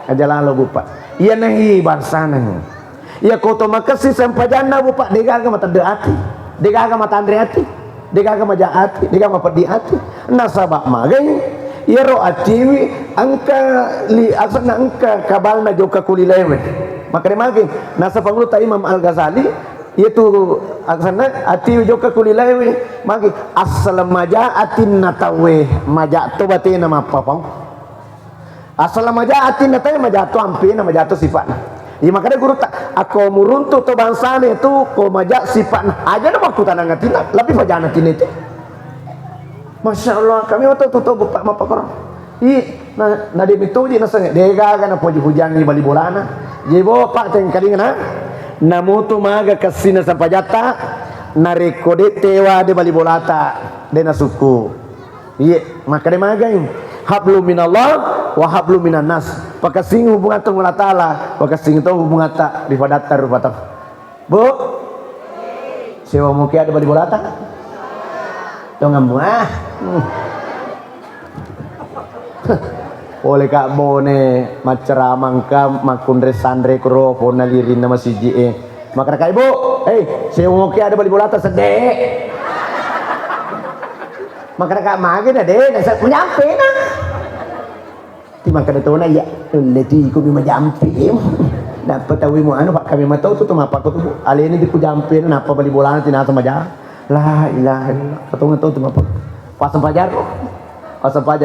aja lalu bupak iya nahi barsana iya koto makasih sampajana bupak degaga mata deati degaga mata andre hati degaga maja hati degaga mapadi hati nasabak magai iya ro atiwi angka li asana angka kabalna joka kulilewe maka demagi nasa pangluta Imam Al-Ghazali itu asana atiwi joka kulilewe magi asal maja atin natawe maja to batina mapapang asal maja atin natawe maja to ampi na maja to sifat. Iya makanya guru tak aku muruntu to bangsane itu ko majak sifat aja na waktu tanang atina lebih pajana tin itu. Masya Allah kami waktu tu bupak mapakor. Na di mitudi na sange dega kana poji hujangi bali bolana. Jebo pak teng kadingna namutu maga kasina sampajata na rekode tewa de bali bolata de na suku. Iya makanya magai hablu minallah wa hablu minan nas pakasing hubungan tu Allah Ta'ala pakasing tu hubungan tak rifadatar rupatam bu sewa muki ada bali bolata jangan muah oleh kak bone maceramang ka makundre sandre kro pona lirin nama siji maka kak ibu sewa muki ada bali bolata sedek maka kak magi dah deh menyampe nah maka dah tahu na ya leti ko bima jampi dapat tahu mo ano pak kami matau tu mapa ko tu ali ni di ko jampi na napa bali bola na tinata maja la ilaha illallah patong tahu tu mapa pasang pajar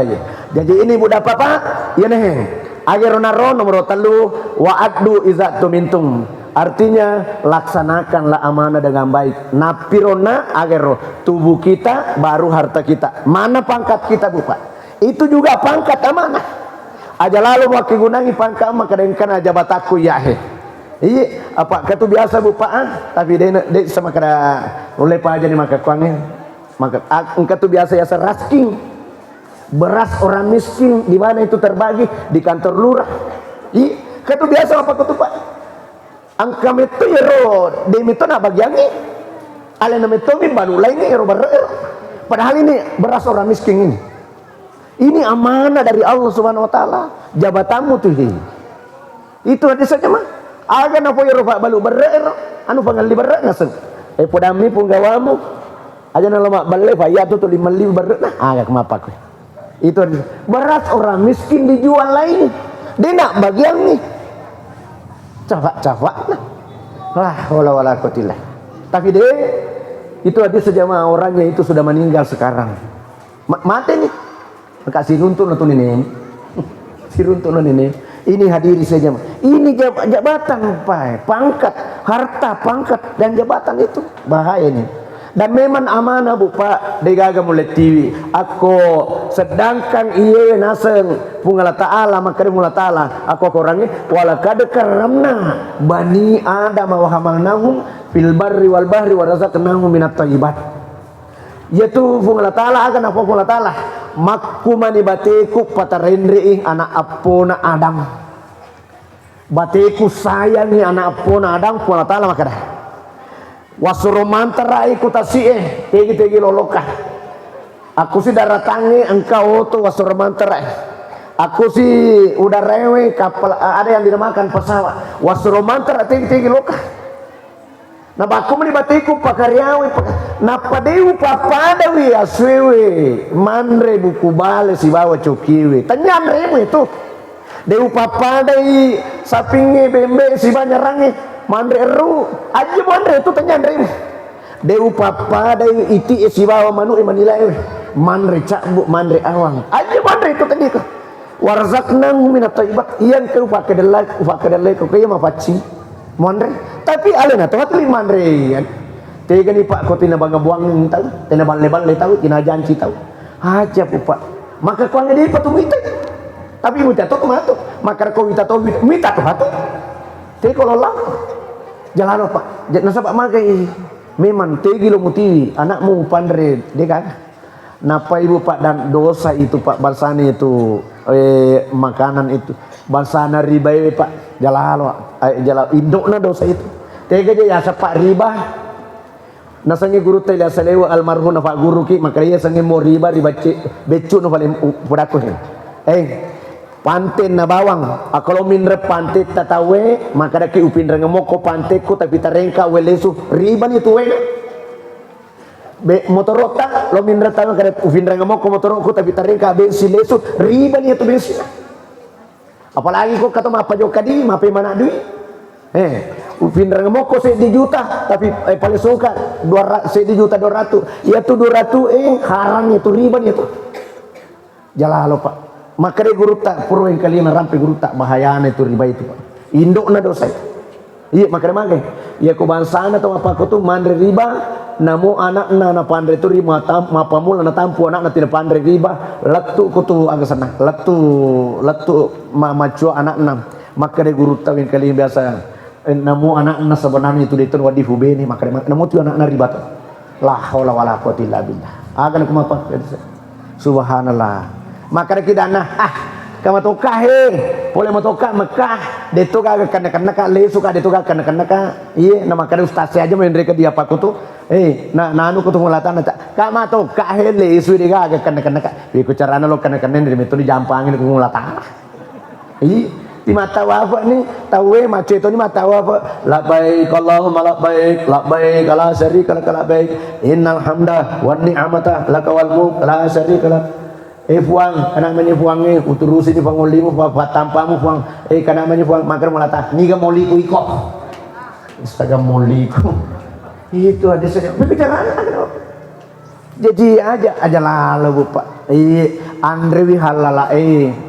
ya jadi ini budak papa ya neh agero naro nomor 3 wa addu iza tumintum artinya laksanakanlah amanah dengan baik napirona agero tubuh kita baru harta kita mana pangkat kita buka itu juga pangkat amanah aja lalu mau gunangi pangkat maka dengan aja bataku ya iya apa katu biasa bupaan tapi dia sama kada oleh pa aja nih maka kuangnya maka engkau tu biasa ya serasking beras orang miskin di mana itu terbagi di kantor lurah iya katu biasa apa katu pak angka itu ya ro dem itu nak bagiangi ale nama itu baru lain ini ro padahal ini beras orang miskin ini amanah dari Allah Subhanahu wa taala jabatanmu tuh itu ada saja mah aga na po yero balu berre anu pangali berre ngaseng podami punggawamu aja na lama balle fa ya tuh 5 berre nah aga kemapa ko itu beras orang miskin dijual lain dia nak bagian nih cafak lah wala qutillah tapi deh itu ada sejamaah orangnya itu sudah meninggal sekarang mati nih kasih runtun ini si runtun ini hadiri saja ini jabatan pangkat harta pangkat dan jabatan itu bahaya nih dan memang amanah bu pak degaga mulai TV aku sedangkan iya naseng pungala ta'ala maka mula ta'ala aku orangnya walakad karamna bani adam wa hamalnahum fil barri wal bahri wa razaqnahum minat thayyibat yaitu pungala ta'ala akan apa pungala ta'ala makkumani bateku patarendri anak apona Adam bateku sayangi anak apona Adam pungala ta'ala maka dah wasurumantarai kutasi'e tegi lolokah aku sih daratangi engkau tuh wasurumantarai aku sih udah rewe kapal ada yang dinamakan pesawat wasurumantarai tegi lokah na baku menibatiku pakaryawi napadeu papadawi aswewe manre buku bale si bawa cokiwe tanyan remu itu deu papadai sapinge bembe si banyarange manre eru aja manre itu tanyan remu deu papadai iti si bawa manu manilai manre cakbu manre awang aja manre itu tadi ko warzaqnahu minat thayyibat yang kau pakai delai kau kaya mapaci mandre tapi alena tuh hati mandre kan tega ni pak kau tina bangga buang tahu tina balle tahu tina janji tahu aja pak maka kau ngedi patu mita tapi mita tuh matu maka kau mita tuh hatu Tapi kalau lah jalan pak, nasa pak makai memang tegi lo muti anakmu pandre dia kan. Napa ibu pak dan dosa itu pak balsani itu makanan itu balsana riba pak jalan jalan indokna dosa itu. Tega je ya pak riba. Nasange guru teh salewa almarhum nafa guru ki makanya sange mo riba becu no paling puraku panten na bawang kalau minre pantet tatawe maka daki upin rangamoko panteku tapi tarengka welesu riba ni tuwe be motorota lo minre tama kada upin rangamoko motoroko tapi tarengka be silesu riba ni tu bensin apalagi kok kata apa jo kadi mape mana duit upin rangamoko di juta tapi paling suka 200 juta 200 ya tu 200 haram itu riba ni tu jalalo pak maka dia guru tak purwo yang kalian rampai guru tak bahayana itu riba itu pak indok na dosa itu iya maka dia magai iya ko bansana atau apa ko tu mandre riba namo anak na pandre tu riba mapamula na tampu anak na tidak pandre riba letu ko tu agak senang letu macua anak na maka dia guru tak yang kalian biasa namo anak na sebenarnya itu itu wadi hubeni maka dia namo tu anak na riba tu la haula wala quwwata illa billah agan ko mapa subhanallah maka kita kama toka boleh matoka Mekah deto ka kana lesu ka deto ka kana iya nama kada ustaz aja mereka dia apa kutu anu kutu mulatan kama toka lesu diga kana iku carana lo kana dari metode jampangin ku mulatan di mata wafa ni tawe mace itu ni mata wafa labbaik Allahumma labbaik la syarika lak labbaik innal hamda wan ni'mata lak wal mulk la syarika lak fuang kana namanya fuange uturusi di pangolimu tampamu fuang kana namanya fuang makan mulata niga moliku iko astaga moliku itu ada saya bicara jadi aja lalu Bapak Andre wi halala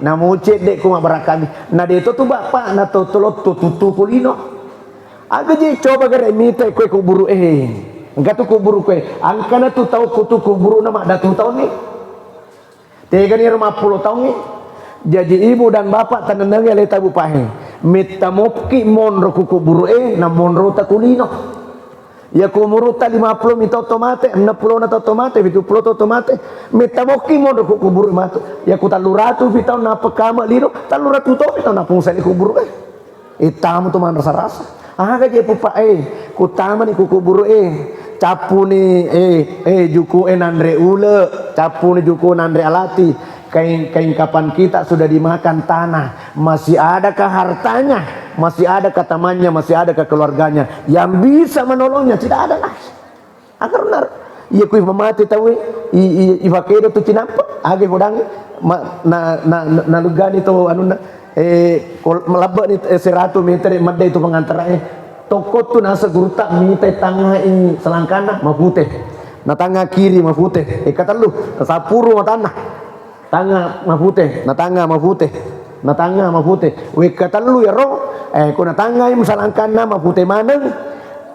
namu cedek kuma barakami na deto tu bapak na totolo tutu kulino aga je coba gara mita kue kuburu enggak tu kuburu kue angkana tu tahu kutu kuburu nama datu tahun ni tega ni 50 tahun ni jadi ibu dan bapak tanenang ya leta bupahe mitamopki monro kuburu na monro ta kulino ya kumuruta 50 mita otomate 60 na otomate 70 otomate mitamoki mo ko kubur mato ya ku taluratu bitaw na pakama lino taluratu to bitaw na pungsali kubur itamu to man rasa-rasa kaje po pa ku tama ni ku kubur capu ni juku nandre ule capu ni juku nandre alati kain kapan kita sudah dimakan tanah masih adakah hartanya masih adakah temannya masih adakah keluarganya yang bisa menolongnya tidak ada lah agar benar iya kui memati tahu ifakedo tu cinampa age bodang na lugan itu anu melabak ni 100 meter madda itu pengantara toko tu nasa guruta mita tangga selangkana maputeh na tangga kiri maputeh kata lu sapuru matana tanga maputeh na tanga maputeh we katalu ya ro ko na tanga im salangkana maputeh maneng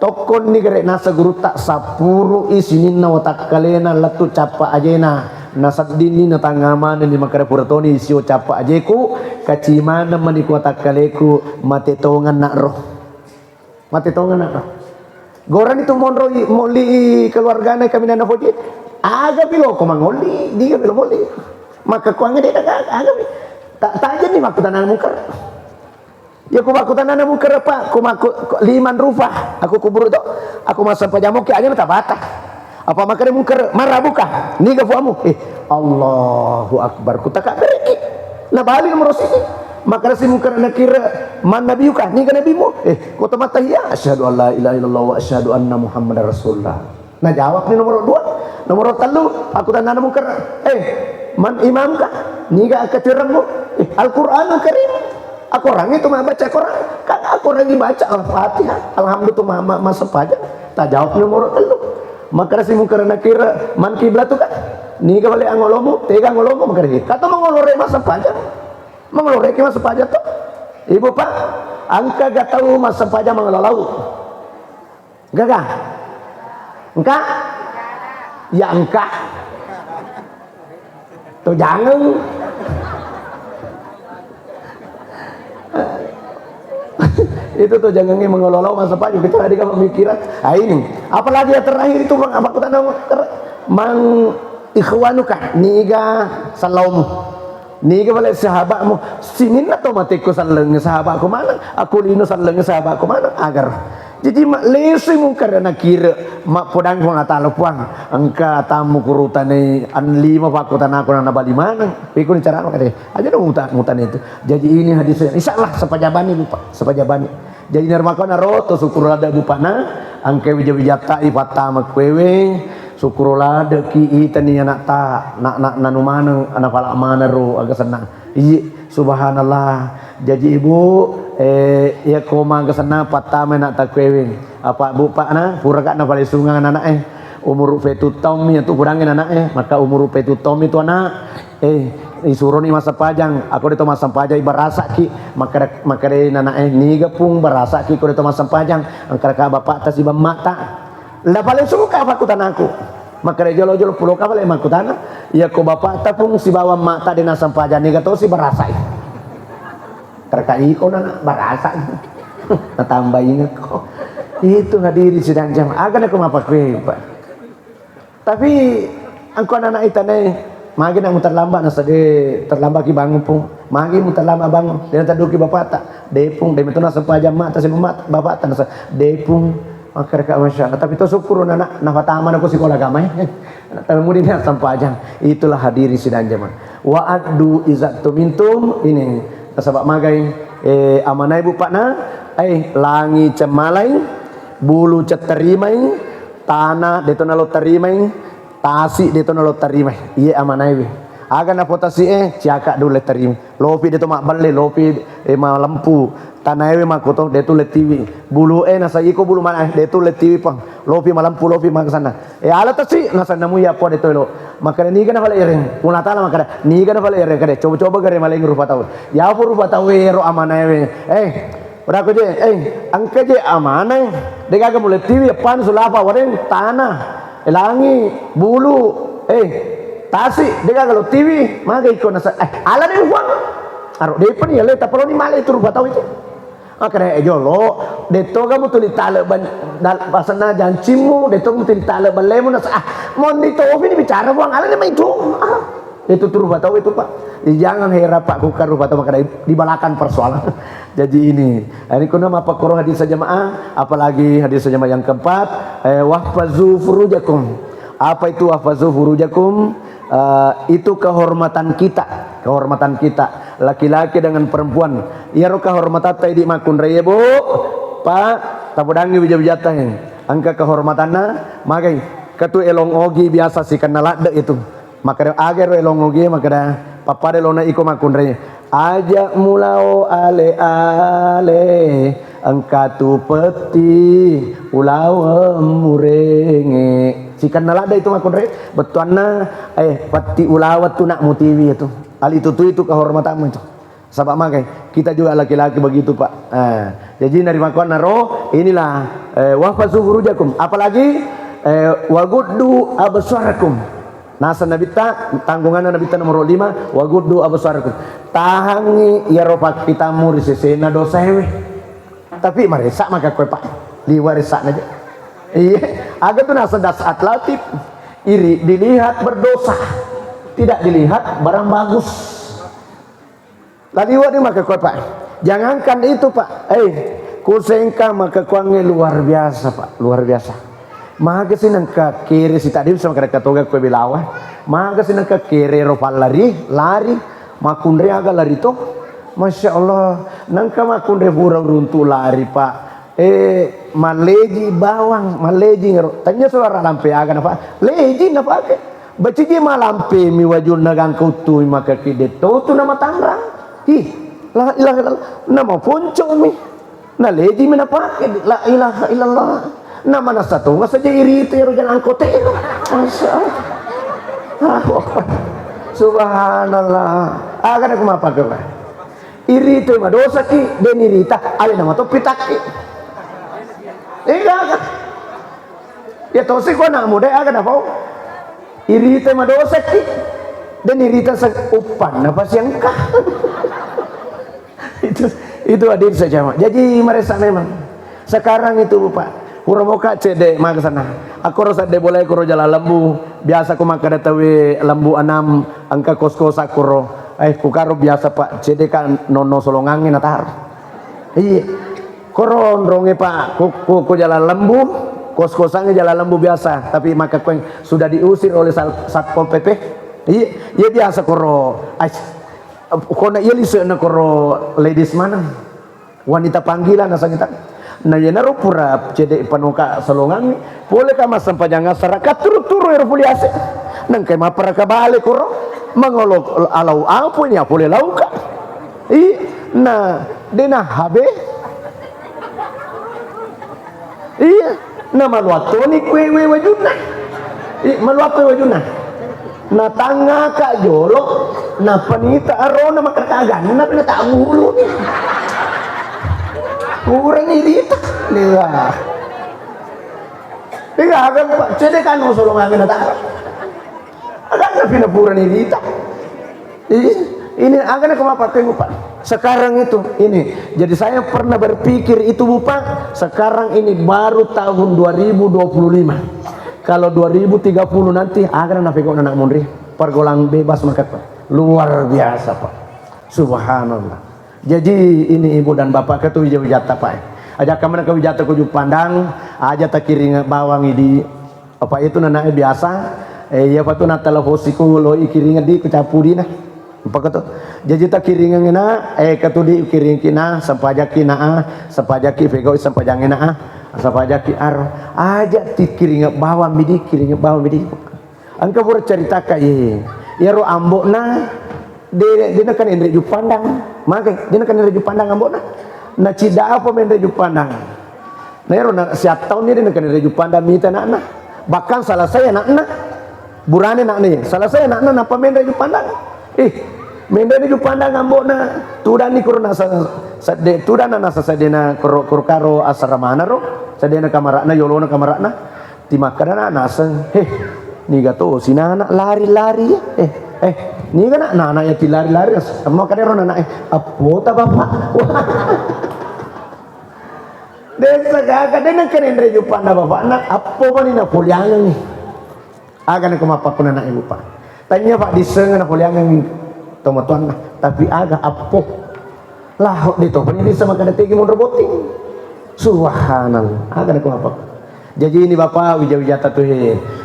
tokon ni gere nasa guru tak sapuru isinin na watak kalena latu capa ajena nasad dini na tanga mana ni makare puratoni isio capa ajeku kacimana mani ku watak kaleku matetongan nak roh goran itu monro moli keluargana kami nana hoje aga bilo ko mangoli dia bilo moli maka kuangnya dia agak tak aja nih waktu tanah mungker ya aku waktu tanah mungker apa aku liman rufah aku kubur itu aku masa pajamuk ya aja tak batah apa makanya mungker marah buka nih gafuamu Allahu Akbar ku tak beriki nah balik nomor sini maka si mungker nak kira man nabi yuka nih kan nabimu ku tamat tahiyya asyhadu an la ilaha illallah wa asyhadu anna muhammadar rasulullah nah jawab nih nomor 2 nomor 3 aku tanah mungker man imam kah niga akatirmu Al-Qur'anul Karim aku orang itu mah baca Quran kan aku orang dibaca Al-Fatihah alhamdulillah mama sepaja tak jawab nomor 3 maka si mungkar nakira man kiblat tu kan niga balik angolomu tega angolomu maka kata mangolore masa paja mangolore ki masa paja tu ibu pak angka gak tahu masa paja mangolalau gak engkak ya engkak tuh jangan Itu tuh jangan mengelola masa pagi kita ada pemikiran. Ah ini, apalagi yang terakhir itu bang, apa kata nama mang ikhwanuka niga salaumu. Niga balik sahabatmu sinin atau matiku saleng sahabatku mana? Aku lino saleng sahabatku mana? Agar jadi mak lesi mungkar na kira mak podang ko natalo puang angka tamu kurutan ni an 5 pakutan aku na bali mana pikun cara apa kata aja dong mutan itu jadi ini hadisnya insyaallah sepajabani lupa sepajabani jadi narmako na roto syukurulada bupana angke wija-wijata ipata makwewe syukurulada ki itani anak ta nak nanumana anak pala mana ro agak senang iya subhanallah jadi ibu ya koma ke sana patama nak takwewing apa bu pak na pura na pala sungang anak umur fetu tom itu kurangin anak maka umur fetu tom itu anak disuruh nih masa pajang aku itu masa pajang barasa ki maka anak ni gapung barasa ki aku itu masa pajang angkara ka bapak tas iba mata la paling suka apa kutan aku maka jolo-jolo pulau ka pala makutana ya ko bapak tapung si bawa mata di nasam pajang ni gato si barasa terkait kau nak barasa tambah ingat kok itu hadiri sidang jam agan aku apa kue pak tapi angkau anak itu nih magi nak mutar lambat nasa de terlambat ki bangun pun magi mutar lambat bangun dia taduki bapak tak depung dia metuna sempaja mak tak semat bapak tak nasa depung makar ka masya Allah tapi to syukur anak nafataman aku sekolah gamai termudi ni sempaja itulah hadiri sidang jam wa addu izatu mintum ini sebab magai amanai bu pakna langi cemalai bulu ceterimai tanah detona lo terimai tasi detona lo terimai iya amanai aga na potasi ciaka dulu terim lopi deto mak balle lopi ma lampu tanah makoto deto letiwi bulu nasa iko bulu mana deto letiwi pang lopi malampu lopi mak sana ala tasi nasa namu ya po deto lo maka ni kana pala ireng punatala maka ni kana pala ireng kade coba-coba gare maling rupa tahu ya po rupa tahu ero amanai ora ko je angka je amanai dega ka mulai tiwi pan sulapa wareng tanah langi bulu tasi dega kalau tiwi maka iko nasa ala ni huang aro depan ya le tapalo ni male itu rupa tahu itu makanya jolo deto kamu tuh ditala ban pasana jancimu deto kamu tuh ditala ban lemon mau itu ini bicara buang ala memang itu tuh rupa tahu itu pak jangan hera pak kukar rupa tahu makanya dibalakan persoalan jadi ini kuna apa kurang hadis jamaah apalagi hadis jamaah yang keempat wahfazu furujakum apa itu wahfazu furujakum itu kehormatan kita laki-laki dengan perempuan ya ro kehormatan tadi makun raya bu pak tabudangi bija-bijata angka kehormatanna magai katu elong ogi biasa si kenal ada itu maka agar elong ogi maka papa de lona iko makun raya aja mulao ale angka tu peti ulau murenge si kenal ada itu makun raya betuanna peti ulawat tu nak mutiwi itu hal itu kehormatanmu itu sabab makai kita juga laki-laki begitu pak jadi dari makan naro inilah wahfazu furujakum apalagi waguddu absarakum nasa nabita tanggungan nabita nomor 5 waguddu absarakum tahangi ya ropak kita muri sesena dosa hewe tapi marisa maka kowe pak liwarisa aja iya agak tuh nasa dasat latif iri dilihat berdosa tidak dilihat barang bagus lagi wadi maka kau pak jangankan itu pak kusengka maka kuangnya luar biasa pak luar biasa maka sinang ke kiri si tadi sama kada katoga kue bilawa maka sinang ke kiri ropal lari makundre aga lari to masya Allah nangka makundre burang runtu lari pak maleji bawang maleji ngero tanya suara lampe aga napa leji napa ke baca je malampe mi wajul nagang kutu maka kide tu nama tangrang la ilaha illallah nama ponco mi na leji mi napa la ilaha illallah nama na satu nga saja iri itu ya jangan angkote subhanallah akan aku mapa ke iri itu mah dosa ki den irita ale nama to pitaki kan ya tosi ko na muda akan apa irita madosa ki dan irita sa upan na pasyangka Itu hadir saja mak. Jadi mereka memang sekarang itu Pak Kuramoka cede mak sana. Aku rasa de boleh kuro jalan lembu. Biasa aku makan datawe lembu 6 angka kos-kos akuro. Kukaro biasa Pak cede kan nono solongangin atar. Iya. Koron ronge Pak ku jalan lembu. Kos-kosannya jalan lembu biasa. Tapi maka kau sudah diusir oleh Satpol PP. Iya biasa koro. Kona iya lisa na koro ladies mana? Wanita panggilan asal kita. Nah ya naruh pura cedek panuka solongan boleh kah mas sampajang masyarakat turu-turu ya puliase nang kay mapara ka balik kuro mangolok alaw ampun ya boleh lauka na dina habe iya na maluato ni kwe wajuna maluato wajuna na tanga ka jolok na panita aro na makakagan na pinatamu hulu kurang ini itu lihat akan Pak cedek kan usul ngangin atar akan pinapuran ini itu ini akan aku apa tengok Pak sekarang itu ini jadi saya pernah berpikir itu Bu Pak sekarang ini baru tahun 2025 kalau 2030 nanti akan nafiko anak mundri pergolang bebas maka Pak luar biasa Pak subhanallah. Jadi ini ibu dan bapak ketu wijata Pak. Ajak kamu ke wijata kuju pandang, aja tak kiring bawang ini apa itu nanaknya biasa. Ya patu na telefosiku lo ikiring di kecapuri nah. Apa ketu? Jadi tak kiring ngena ketu di kiring kina sampajak kina sampajak vego sampajang ngena sampajak ar aja ti kiring bawang midi kiring bawang midi. Angka bur cerita kaya ya ro ambok na dia kan indri ju pandang maka dia kan indri ju pandang ambok na cida apa indri ju pandang na ero na siap tahun dia kan indri ju pandang mita nak bahkan salah saya nak burane nak nih salah saya nak apa indri ju pandang indri ju pandang ambok na tudan ni kuruna sade tudan na sa sadena karo asramana ro sadena kamarana yolona kamarana timakana naseng ni gato sinana lari-lari ni kan anak ya dilari-lari sama kadero anak apa ta bapak desa gaga den kan endre jupanda bapak anak apa man ina poliangan ni aga na kumapak ko na ibu Pak tanya Pak disengan na poliangan tomatuan tapi aga apa lah dito pan ini sama kada tigi mon roboting subhanallah aga na kumapak. Jadi ini bapak wijata tuh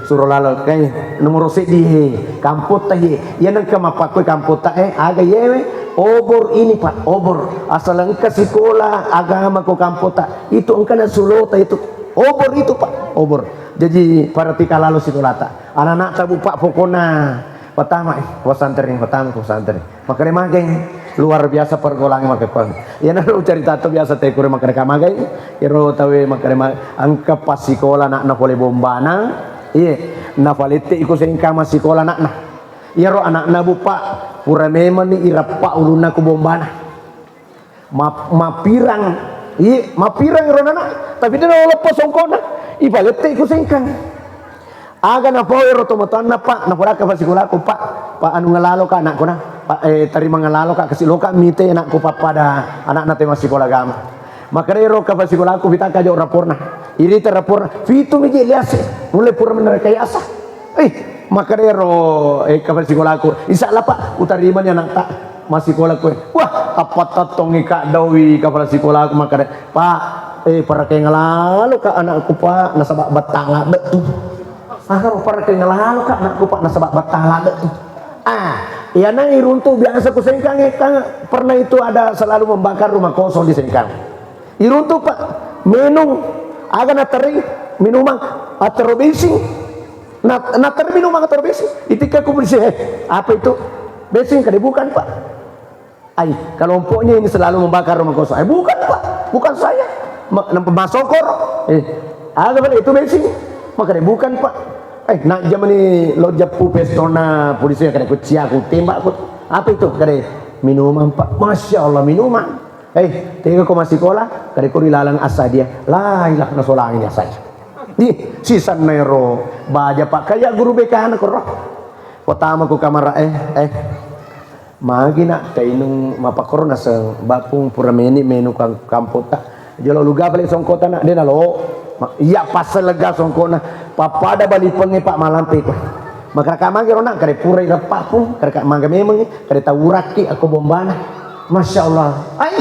suruh lalu kay nomor di kamput tah ya nang kamapak ko kamput tah aga yewe obor ini Pak obor asal engka sekolah agama ko kamput tah itu engka na sulota itu obor itu Pak obor jadi para tika lalu sekolah tah anak-anak tabu Pak pokona pertama pesantren makanya mageng luar biasa pergolangan makanya ya naruh cerita tuh biasa teh kurang makanya mageng iro tawe makanya angka pas sekolah nak boleh bombana iya na palete ikut sengka mas sekolah nak iro anak nabu Pak pura memang ni irapa uluna ku bombana mapirang iya mapirang iro anak tapi dia lepas songkona ibalete ikut sengka aga na po ero tumatuan na Pak napura ka sekolah ko Pak anu ngalalo ka anak ko na Pak terima ngalalo ka kasi loka mite anak ko pa pada anak natin mas sekolah gama makarero ka sekolah ko bita ka jo rapor na iri te rapor fitu mi liase mulai pura menera kayasa makarero ka sekolah ko isa la Pak utarima ni anak ta mas sekolah ko wah apa tatong ika dawi ka sekolah ko makare Pak para kay ngalalo ka anak ko Pa nasaba batanga betu kalau para kengalang kak nak kupak nasabak batala tu ya nang iruntu biasa ku sengkang pernah itu ada selalu membakar rumah kosong di sengkang iruntu Pak minum agak natering minuman atau bensin nater minuman atau bensin itika ku bersih apa itu bensin kade bukan Pak kelompoknya ini selalu membakar rumah kosong bukan Pak bukan saya masokor agak pada itu bensin makanya bukan Pak nak zaman ini lo japu pestona polisi kada ku aku tembak aku apa itu kada minuman Pak masya Allah minuman tega ko masih sekolah kada ku dilalang asa dia la ilah na solangin ya saja di sisan nero baja Pak kayak guru BK anak roh pertama ku kamar magi nak tainung mapakoro na sa bapung purameni menu kang kampota jalo luga balik songkota nak dia nalo iya pasal lega songkona papada balik pengi pak malampe ko maka kamagi rona kare pura ira papung kare mangga memang kare tawuraki aku bombana masya Allah ai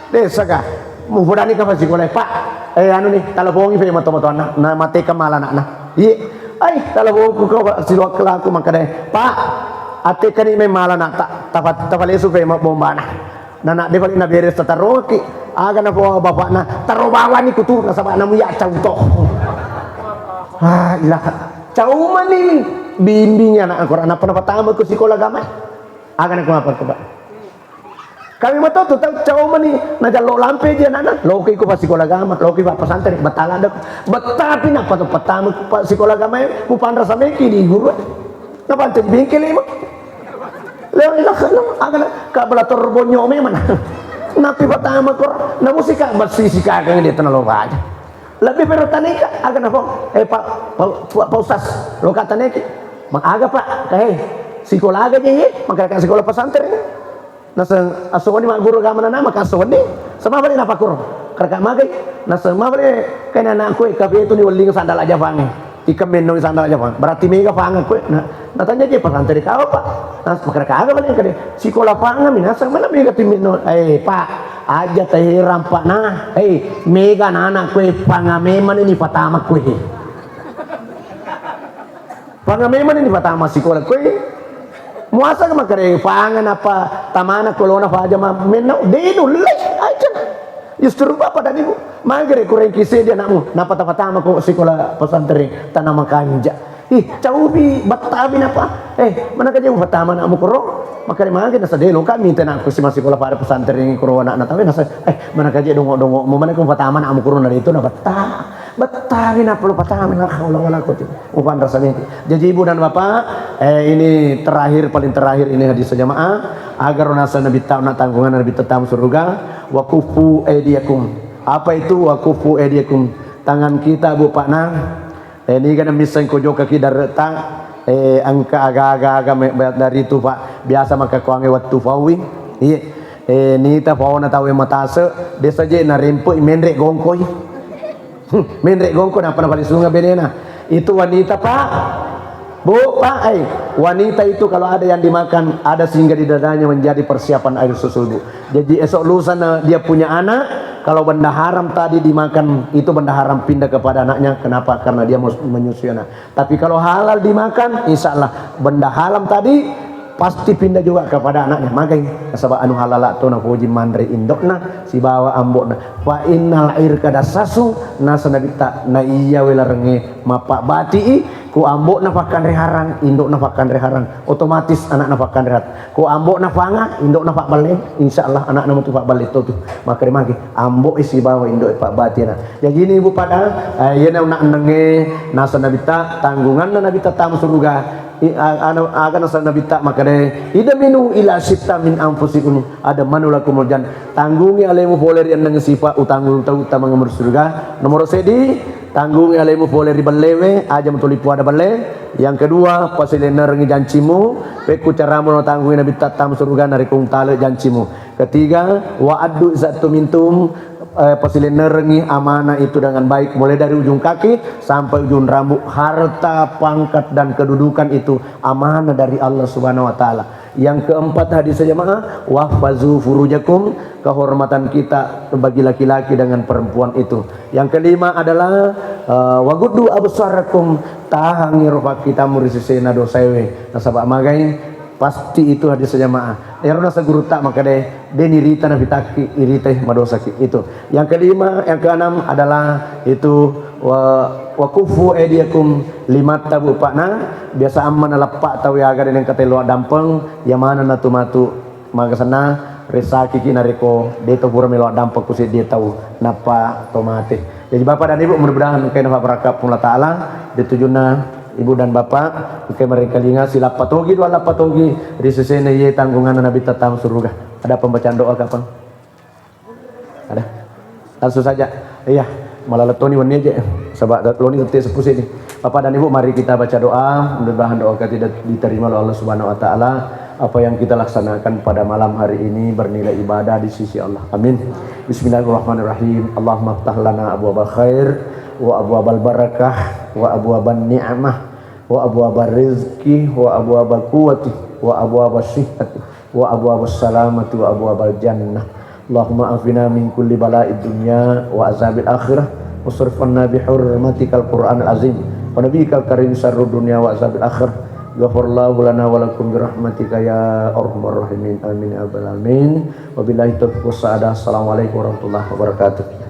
desa ka mu fudani ka pasi koleh pak anu nih talabongi fe moto-moto anak na mate kamala anak nah iya ai talabong ko silok kelaku maka deh pak ate kani me mala nak tapalesu fe bombana nana de balik na beres tataroki aga na po bapak na tarobawa ni kutur na sabana mu ya cauto ilah cauma ni bimbingnya anak Quran apa pertama ke sekolah agama aga na ko apa coba kami mah tahu cauma ni na jalo lampe je nana loki ko pa sekolah agama loki pa pesantren batala dak betapi na pa pertama pa sekolah agama mu pandra sameki di guru na pante bingkel ima lewa ilah aga na ka balator bonyo me mana napi pertama kor na musika basisika kang dia tanalo aja lebih pero tanika aga na po pa usas lo kata neki mag-aga pa kay sekolah aga je magka sekolah pesantren nasa asawani mga guru agama na makasawani sama bali napakur karka magay nasa mabali kay na ko kape ito ni waling sandal aja pange ikamen no sandal aja pang berarti mega pange ko natanya je pesantren ka apa nas makarka aga bali kay sekolah pange minasa mana mega timino pak aja teh rampak nah mega nana ko pangameman ini patama ko pangameman ini patama sekolah ko muasa ka makare pangan apa tamana kolona fa aja menau denu lek aja justru bapak dan ibu magre kurang kise dia nakmu napa pertama ko sekolah pesantren tanah kanja caubi batabi napa mana ka jeng pertama nakmu koro makare magre nasa delo kami tanah ko si sekolah pada pesantren koro anak natawe nasa mana ka jeng dongo mo mana ko pertama nakmu koro na dito na betawi na perlu pertama na kaulah ko upan rasanya jadi ibu dan bapak ini paling terakhir ini hadis jamaah agar nasa nabi ta'una tanggungan nabi tetap surga wakufu ediakum apa itu wakufu ediakum tangan kita bu pak nang ini kan misalnya kojo kaki dareta angka aga-aga dari itu pak biasa maka kuange waktu fawi iya ni ta fauna tawe matase desa je na rempo menrek gongkoi menrek gongko na paling sunga benena itu wanita pak bu pak wanita itu kalau ada yang dimakan ada sehingga di dadanya menjadi persiapan air susu bu jadi esok lusa dia punya anak kalau benda haram tadi dimakan itu benda haram pindah kepada anaknya kenapa karena dia mau menyusui anak tapi kalau halal dimakan insya Allah benda haram tadi pasti pindah juga kepada anaknya makanya sabab anu halala to na puji mandre indokna si bawa ambokna fa innal irka dasasu nasanabita na iya welarenge mapa bati ku ambokna pakan reharan indokna pakan reharan otomatis anakna pakan rehat ku ambokna fanga indokna pak balen insyaallah anakna mutu pak balen tu makare magi ambok isi bawa indok pak bati na jadi ini ibu pada yeuna nak nenge nasanabita tanggungan nabita tamu surga akan asal nabi tak makanya ida minu ila sita min anfusikum ada manulakumul jan tanggungi alaimu boleh yang dengan sifat utangul tahu utama nomor surga nomor sedi tanggungi alaimu boleh ribalewe aja mentulipu ada bale yang kedua pasilener ngi jancimu peku caramu tanggungi nabi tak tam surga narikung tale jancimu ketiga wa addu zatu mintum pasilener ngi amanah itu dengan baik mulai dari ujung kaki sampai ujung rambut harta pangkat dan kedudukan itu amanah dari Allah Subhanahu wa taala. Yang keempat hadis jamaah wahfazu furujakum kehormatan kita bagi laki-laki dengan perempuan itu. Yang kelima adalah waguddu absarakum tahangi rupa kita murisisena dosawe nasabak magai pasti itu hadis jamaah erona saguru tak maka deni rita na bitaki irita madosa itu. Yang kelima yang keenam adalah itu wakufu ediakum limat tabu pakna biasa aman lepak tahu ya agar yang katelo dampeng yang mana natu matu magasana resaki kinareko deto pura melo dampeng kusi dia tahu napa tomate. Jadi bapak dan ibu mudah-mudahan kain barakah Allah taala ditujuna ibu dan bapak ke mereka linga sila patogi dua lapatogi risesene ye tanggungan nabi tatam surga. Ada pembacaan doa kapan? Ada? Langsung saja. Iya, malah letoni wani aja. Sahabat loni ngerti sepus ini. Bapak dan ibu mari kita baca doa. Mudah-mudahan doa kita tidak diterima oleh Allah Subhanahu wa taala. apa yang kita laksanakan pada malam hari ini bernilai ibadah di sisi Allah. Amin. Bismillahirrahmanirrahim. Allahumma ftah lana abwaaba khair wa abwaabal barakah wa abwaaban ni'mah wa abwaabal rizqi wa abwaabal quwwati wa abwaabas sihhati wa abwaabas salamati wa abwaabal jannah. Allahumma afina min kulli bala'id dunya wa azabil akhirah wa surfanna bi hurmatikal Qur'anil azim wa nabiyikal karim syarrud dunya wa azabil akhirah. Ghafarallahu lana wa lakum bi rahmatika ya arhamar rahimin. Amin ya rabbal alamin. Wabillahi taufiq was sa'adah. Assalamualaikum warahmatullahi wabarakatuh.